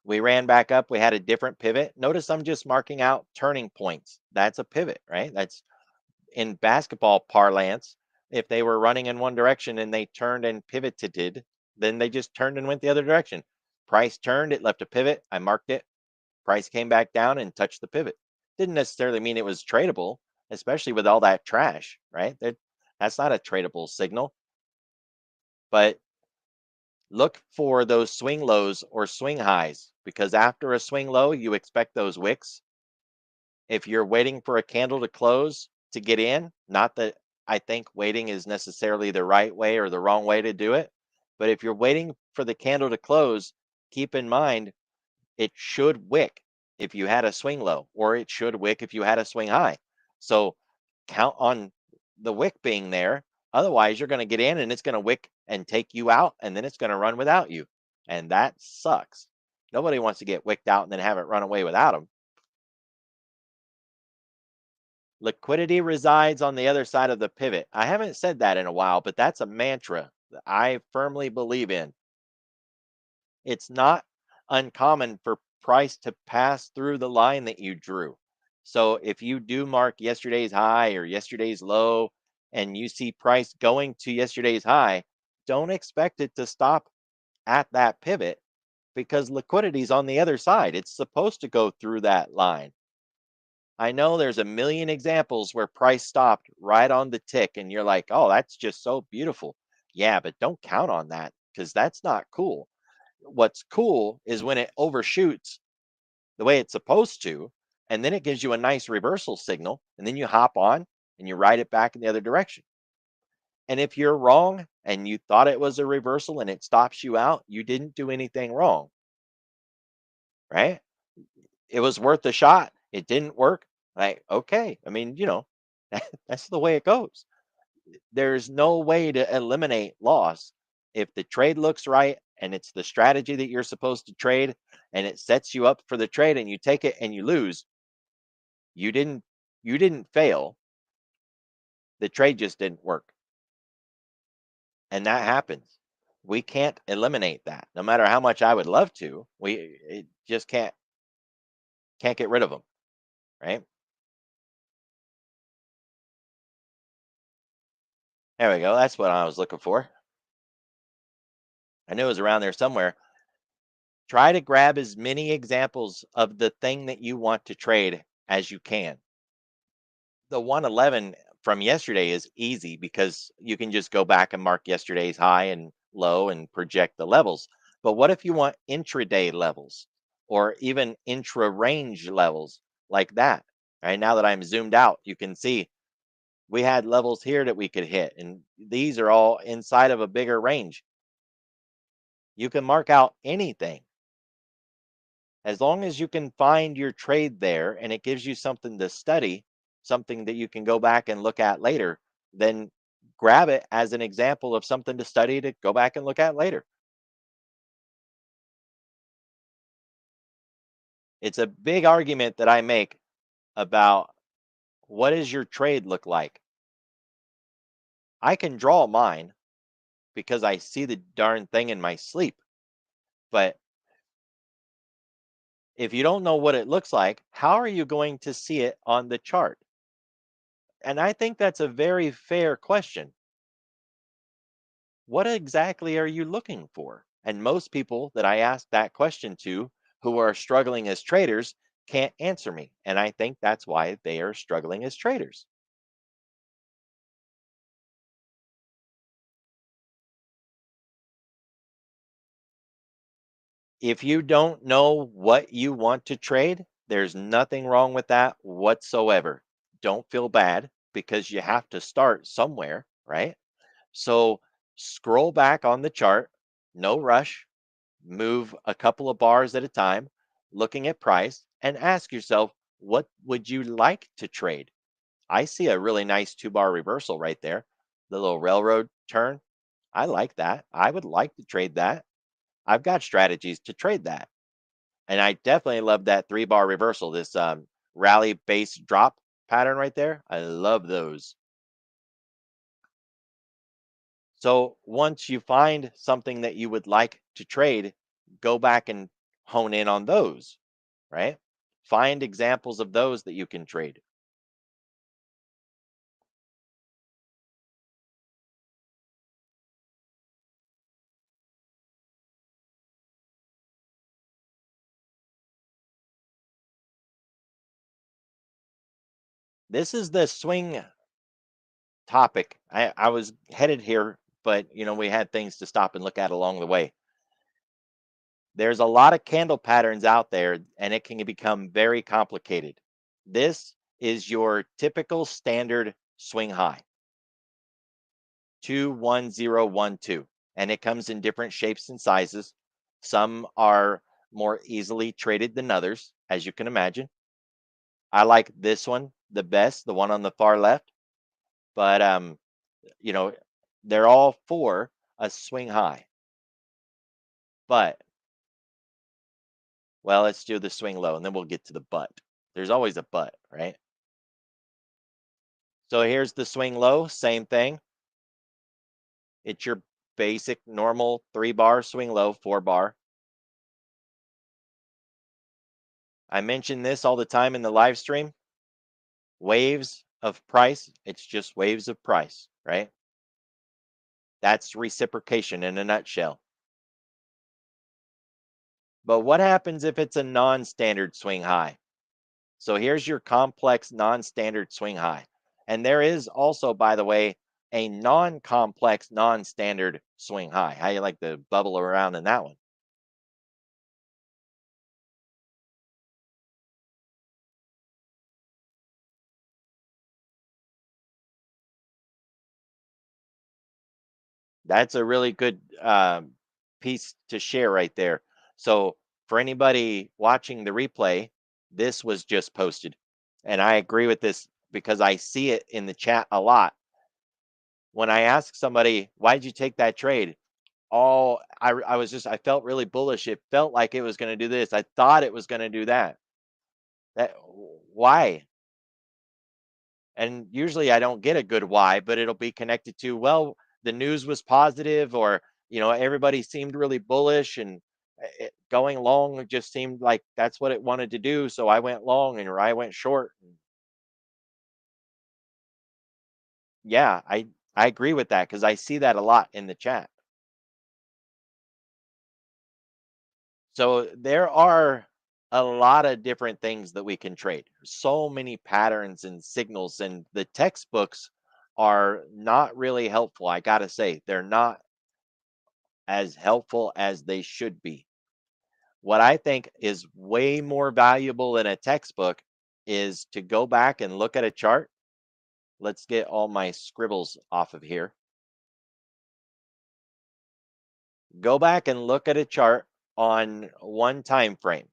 We ran back up. We had a different pivot. Notice I'm just marking out turning points. That's a pivot, right? That's in basketball parlance. If they were running in one direction and they turned and pivoted, then they just turned and went the other direction. Price turned, it left a pivot. I marked it. Price came back down and touched the pivot. Didn't necessarily mean it was tradable, especially with all that trash, right? That's not a tradable signal. But look for those swing lows or swing highs because after a swing low, you expect those wicks. If you're waiting for a candle to close to get in, not that I think waiting is necessarily the right way or the wrong way to do it, but if you're waiting for the candle to close, keep in mind it should wick if you had a swing low, or it should wick if you had a swing high. So count on the wick being there. Otherwise, you're going to get in and it's going to wick and take you out, and then it's going to run without you. And that sucks. Nobody wants to get wicked out and then have it run away without them. Liquidity resides on the other side of the pivot. I haven't said that in a while, but that's a mantra that I firmly believe in. It's not uncommon for price to pass through the line that you drew. So if you do mark yesterday's high or yesterday's low and you see price going to yesterday's high, don't expect it to stop at that pivot because liquidity is on the other side. It's supposed to go through that line. I know there's a million examples where price stopped right on the tick and you're like, "Oh, that's just so beautiful." Yeah, but don't count on that because that's not cool. What's cool is when it overshoots the way it's supposed to, and then it gives you a nice reversal signal, and then you hop on and you ride it back in the other direction. And if you're wrong and you thought it was a reversal and it stops you out, you didn't do anything wrong, right? It was worth a shot. It didn't work. Like, okay. I mean, that's the way it goes. There's no way to eliminate loss. If the trade looks right and it's the strategy that you're supposed to trade and it sets you up for the trade and you take it and you lose, you didn't you didn't fail. The trade just didn't work. And that happens. We can't eliminate that. No matter how much I would love to, we it just can't get rid of them, right? There we go. That's what I was looking for. I knew it was around there somewhere. Try to grab as many examples of the thing that you want to trade as you can. The 111 from yesterday is easy because you can just go back and mark yesterday's high and low and project the levels. But what if you want intraday levels or even intra range levels like that? Right now that I'm zoomed out, you can see we had levels here that we could hit, and these are all inside of a bigger range. You can mark out anything as long as you can find your trade there and it gives you something to study, something that you can go back and look at later, then grab it as an example of something to study to go back and look at later. It's a big argument that I make about what does your trade look like? I can draw mine because I see the darn thing in my sleep. But if you don't know what it looks like, how are you going to see it on the chart? And I think that's a very fair question. What exactly are you looking for? And most people that I ask that question to who are struggling as traders can't answer me. And I think that's why they are struggling as traders. If you don't know what you want to trade, there's nothing wrong with that whatsoever. Don't feel bad because you have to start somewhere, right? So scroll back on the chart, no rush, move a couple of bars at a time, looking at price, and ask yourself, what would you like to trade? I see a really nice 2 bar reversal right there, the little railroad turn. I like that. I would like to trade that. I've got strategies to trade that. And I definitely love that 3 bar reversal, this rally base drop pattern right there. I love those. So once you find something that you would like to trade, go back and hone in on those, right? Find examples of those that you can trade. This is the swing topic. I was headed here, but we had things to stop and look at along the way. There's a lot of candle patterns out there, and it can become very complicated. This is your typical standard swing high, 21012, and it comes in different shapes and sizes. Some are more easily traded than others, as you can imagine. I like this one the best, the one on the far left, but you know, they're all for a swing high. But well, let's do the swing low and then we'll get to the but. There's always a but, right? So here's the swing low, same thing. It's your basic normal 3 bar swing low, 4 bar. I mention this all the time in the live stream. Waves of price, it's just waves of price, right? That's reciprocation in a nutshell. But what happens if it's a non-standard swing high? So here's your complex non-standard swing high. And there is also, by the way, a non-complex non-standard swing high. How you like to bubble around in that one? That's a really good piece to share right there. So for anybody watching the replay, this was just posted. And I agree with this because I see it in the chat a lot. When I ask somebody, why did you take that trade? Oh, I was just, I felt really bullish. It felt like it was going to do this. I thought it was going to do that. That why? And usually I don't get a good why, but it'll be connected to, well, the news was positive, or everybody seemed really bullish, and going long just seemed like that's what it wanted to do, so I went long and or I went short. Yeah, I agree with that because I see that a lot in the chat. So there are a lot of different things that we can trade. So many patterns and signals, and the textbooks are not really helpful. I gotta say, they're not as helpful as they should be. What I think is way more valuable than a textbook is to go back and look at a chart. Let's get all my scribbles off of here. Go back and look at a chart on one time frame.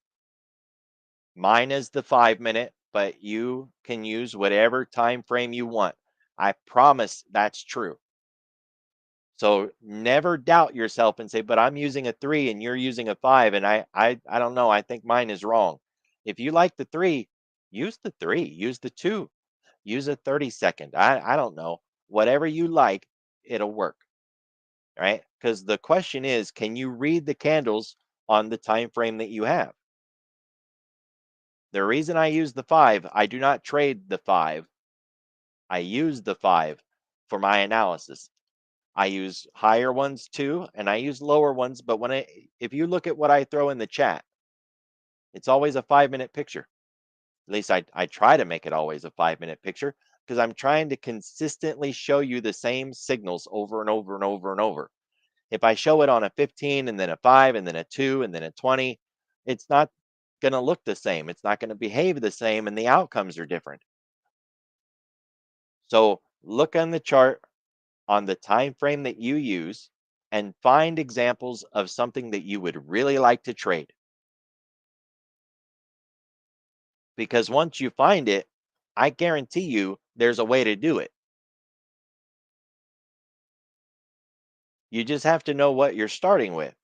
Mine is the 5 minute, but you can use whatever time frame you want. I promise that's true. So never doubt yourself and say, but I'm using a 3 and you're using a 5 and I don't know, I think mine is wrong. If you like the 3, use the 3, use the 2, use a 30-second. I don't know. Whatever you like, it'll work, right? Cuz the question is, can you read the candles on the time frame that you have? The reason I use the 5, I do not trade the 5. I use the 5 for my analysis. I use higher ones too, and I use lower ones. But if you look at what I throw in the chat, it's always a 5 minute picture. At least I try to make it always a 5 minute picture because I'm trying to consistently show you the same signals over and over and over and over. If I show it on a 15 and then a 5 and then a 2 and then a 20, it's not going to look the same. It's not going to behave the same, and the outcomes are different. So look on the chart on the time frame that you use and find examples of something that you would really like to trade. Because once you find it, I guarantee you there's a way to do it. You just have to know what you're starting with.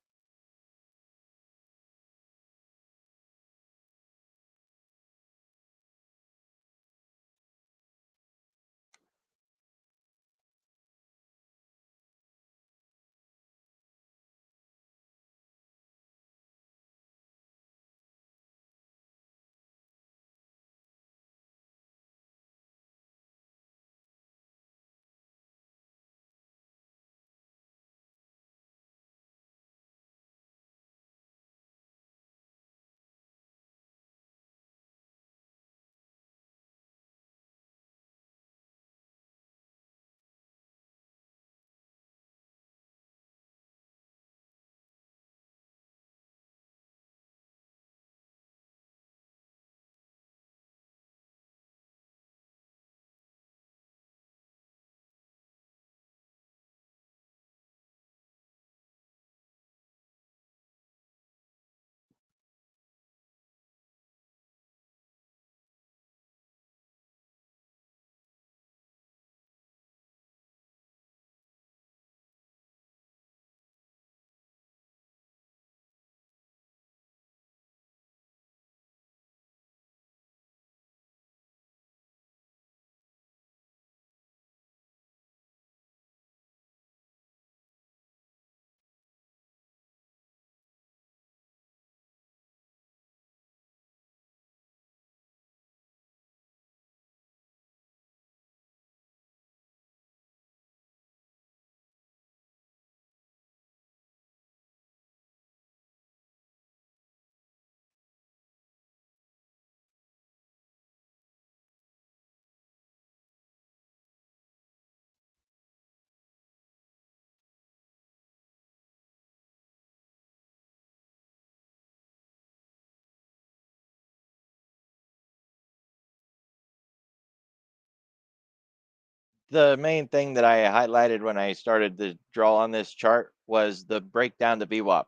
The main thing that I highlighted when I started the draw on this chart was the breakdown to VWAP.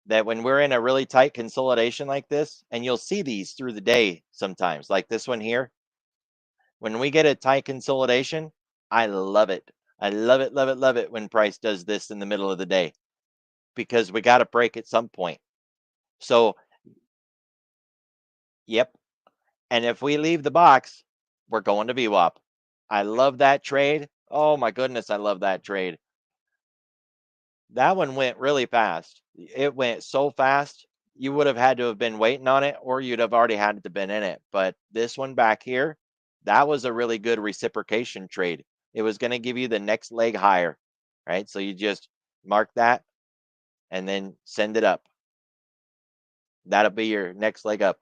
That when we're in a really tight consolidation like this, and you'll see these through the day sometimes, like this one here, when we get a tight consolidation, I love it. I love it, love it, love it when price does this in the middle of the day because we got to break at some point. So, yep. And if we leave the box, we're going to VWAP. I love that trade. Oh my goodness, I love that trade. That one went really fast. It went so fast. You would have had to have been waiting on it, or you'd have already had to been in it. But this one back here, that was a really good reciprocation trade. It was going to give you the next leg higher, right? So you just mark that and then send it up. That'll be your next leg up.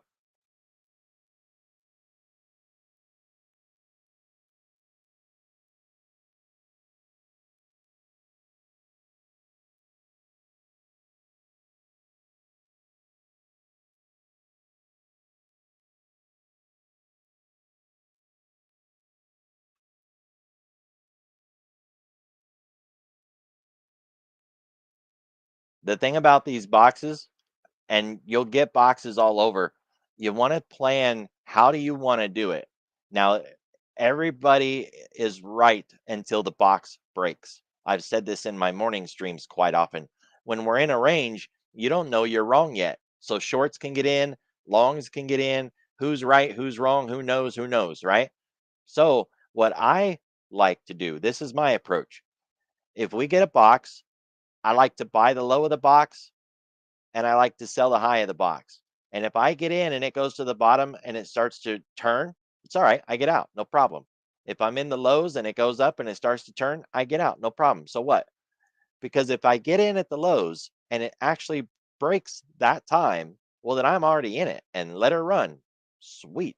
The thing about these boxes, and you'll get boxes all over, you want to plan how do you want to do it. Now, everybody is right until the box breaks. I've said this in my morning streams quite often. When we're in a range, you don't know you're wrong yet. So shorts can get in, longs can get in. Who's right, who's wrong, who knows, right? So, what I like to do, this is my approach. If we get a box, I like to buy the low of the box and I like to sell the high of the box. And if I get in and it goes to the bottom and it starts to turn, it's all right. I get out, no problem. If I'm in the lows and it goes up and it starts to turn, I get out, no problem. So what? Because if I get in at the lows and it actually breaks that time, well, then I'm already in it and let her run. Sweet.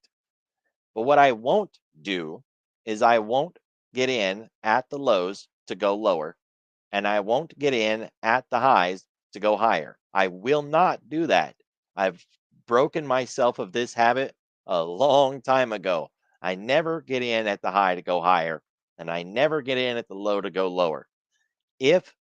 But what I won't do is I won't get in at the lows to go lower and I won't get in at the highs to go higher. I will not do that. I've broken myself of this habit a long time ago. I never get in at the high to go higher, and I never get in at the low to go lower. If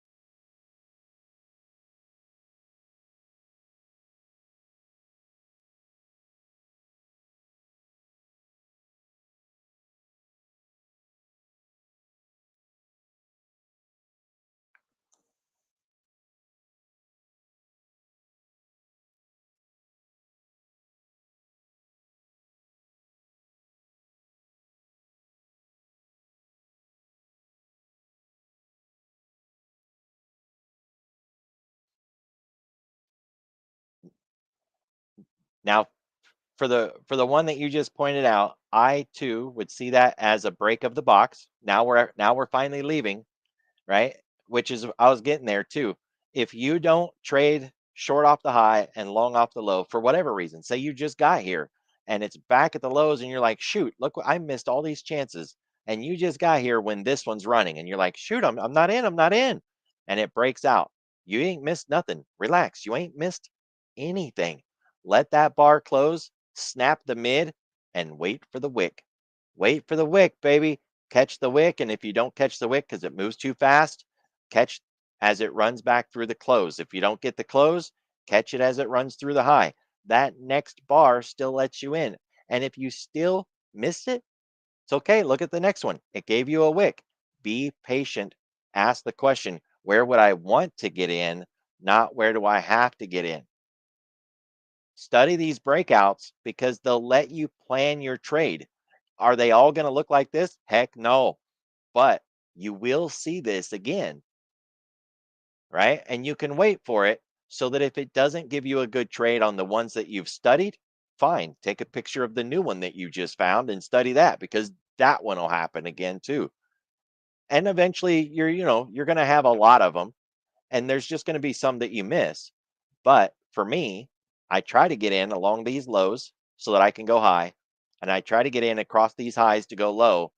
now for the one that you just pointed out, I too would see that as a break of the box. Now we're finally leaving, right? Which is I was getting there too. If you don't trade short off the high and long off the low for whatever reason, say you just got here and it's back at the lows and you're like, shoot, look, I missed all these chances. And you just got here when this one's running and you're like, shoot, I'm not in, I'm not in. And it breaks out. You ain't missed nothing. Relax. You ain't missed anything. Let that bar close, snap the mid, and wait for the wick. Wait for the wick, baby. Catch the wick, and if you don't catch the wick because it moves too fast, catch as it runs back through the close. If you don't get the close, catch it as it runs through the high. That next bar still lets you in. And if you still missed it, it's okay. Look at the next one. It gave you a wick. Be patient. Ask the question, where would I want to get in, not where do I have to get in? Study these breakouts because they'll let you plan your trade. Are they all going to look like this? Heck no. But you will see this again, right? And you can wait for it so that if it doesn't give you a good trade on the ones that you've studied, fine. Take a picture of the new one that you just found and study that because that one will happen again too. And eventually you're going to have a lot of them and there's just going to be some that you miss. But for me, I try to get in along these lows so that I can go high and I try to get in across these highs to go low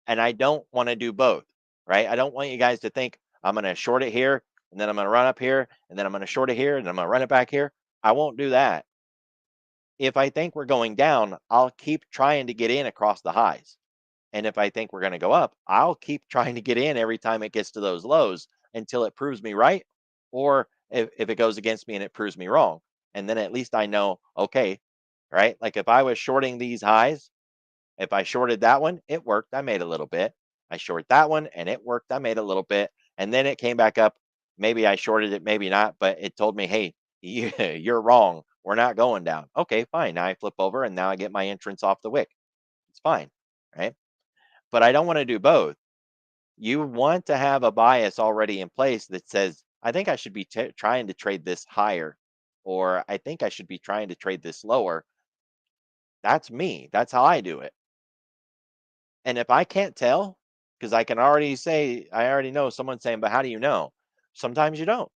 and I don't want to do both, right? I don't want you guys to think I'm going to short it here and then I'm going to run up here and then I'm going to short it here and I'm going to run it back here. I won't do that. If I think we're going down, I'll keep trying to get in across the highs. And if I think we're going to go up, I'll keep trying to get in every time it gets to those lows until it proves me right. Or if it goes against me and it proves me wrong. And then at least I know, okay, right? Like if I was shorting these highs, if I shorted that one, it worked. I made a little bit. I shorted that one and it worked. I made a little bit. And then it came back up. Maybe I shorted it, maybe not, but it told me, hey, you're wrong. We're not going down. Okay, fine. Now I flip over and now I get my entrance off the wick. It's fine. Right. But I don't want to do both. You want to have a bias already in place that says, I think I should be trying to trade this higher, or I think I should be trying to trade this lower. That's me. That's how I do it. And if I can't tell, because I can already say, I already know someone's saying, but how do you know? Sometimes you don't.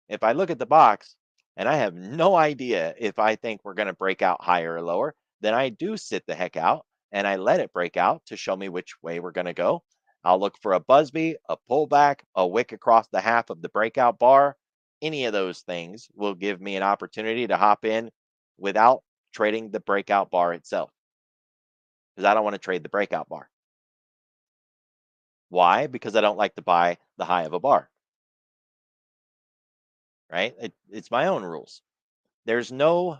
If I look at the box and I have no idea if I think we're going to break out higher or lower, then I do sit the heck out and I let it break out to show me which way we're going to go. I'll look for a Busby, a pullback, a wick across the half of the breakout bar. Any of those things will give me an opportunity to hop in without trading the breakout bar itself because I don't want to trade the breakout bar. Why? Because I don't like to buy the high of a bar. right? It's my own rules. There's no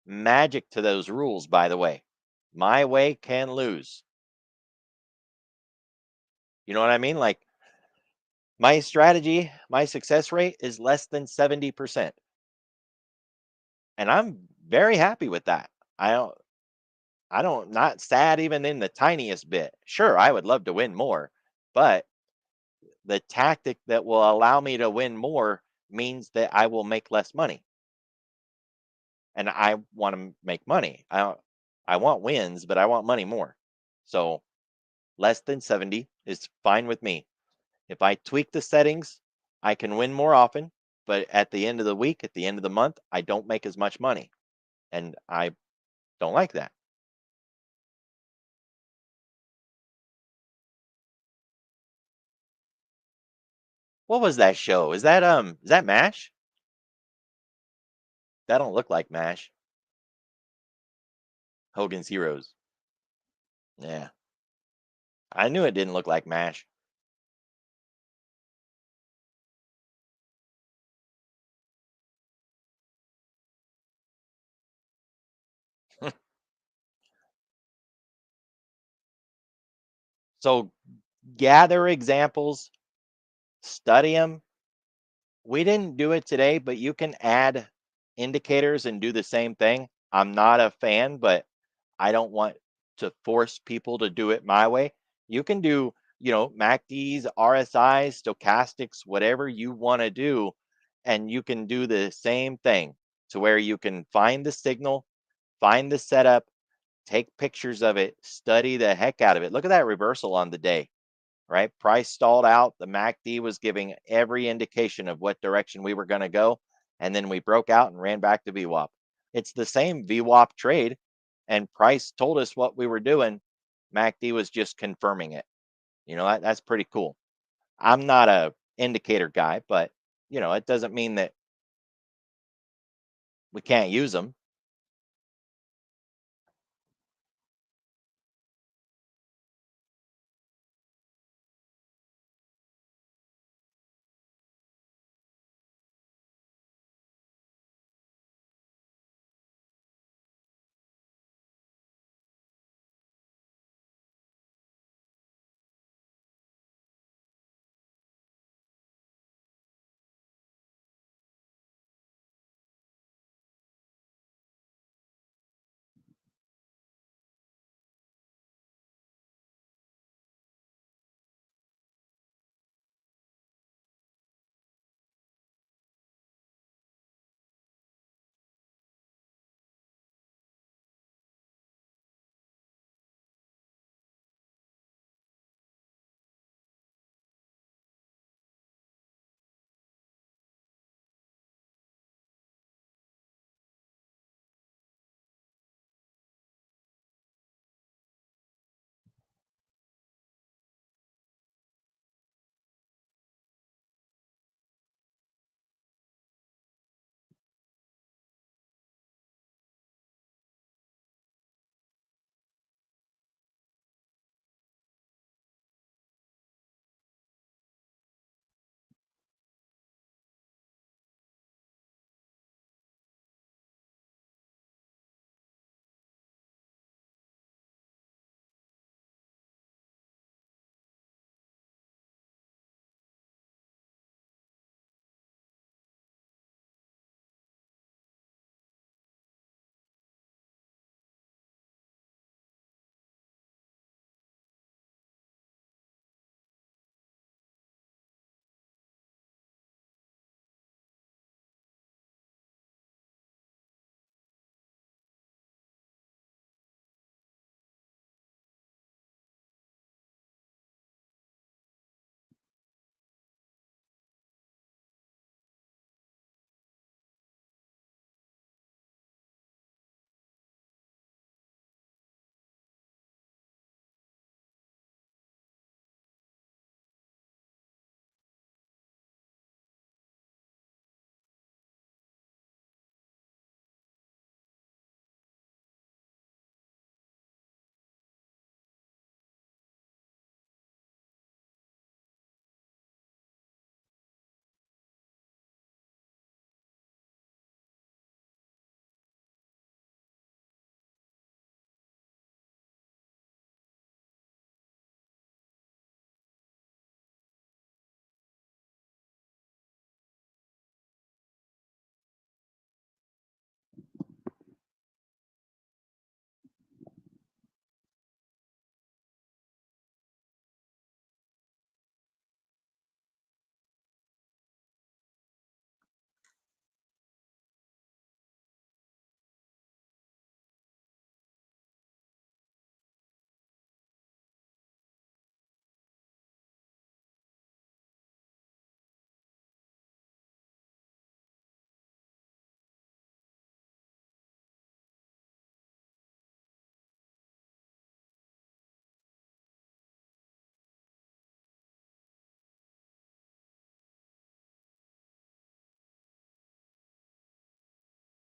magic to those rules, by the way. My way can lose. You know what I mean? Like my strategy, my success rate is less than 70%. And I'm very happy with that. I don't not sad even in the tiniest bit. Sure, I would love to win more, but the tactic that will allow me to win more means that I will make less money. And I want to make money. I want wins, but I want money more. So less than 70 is fine with me. If I tweak the settings, I can win more often, but at the end of the week, at the end of the month, I don't make as much money. And I don't like that. What was that show? Is that MASH? That don't look like MASH. Hogan's Heroes. Yeah. I knew it didn't look like MASH. So gather examples, study them. We didn't do it today, but you can add indicators and do the same thing. I'm not a fan, but I don't want to force people to do it my way. You can do, MACDs, RSIs, stochastics, whatever you want to do, and you can do the same thing to where you can find the signal, find the setup, take pictures of it, study the heck out of it. Look at that reversal on the day, right? Price stalled out. The MACD was giving every indication of what direction we were going to go. And then we broke out and ran back to VWAP. It's the same VWAP trade. And price told us what we were doing. MACD was just confirming it. That's pretty cool. I'm not a indicator guy, but it doesn't mean that we can't use them.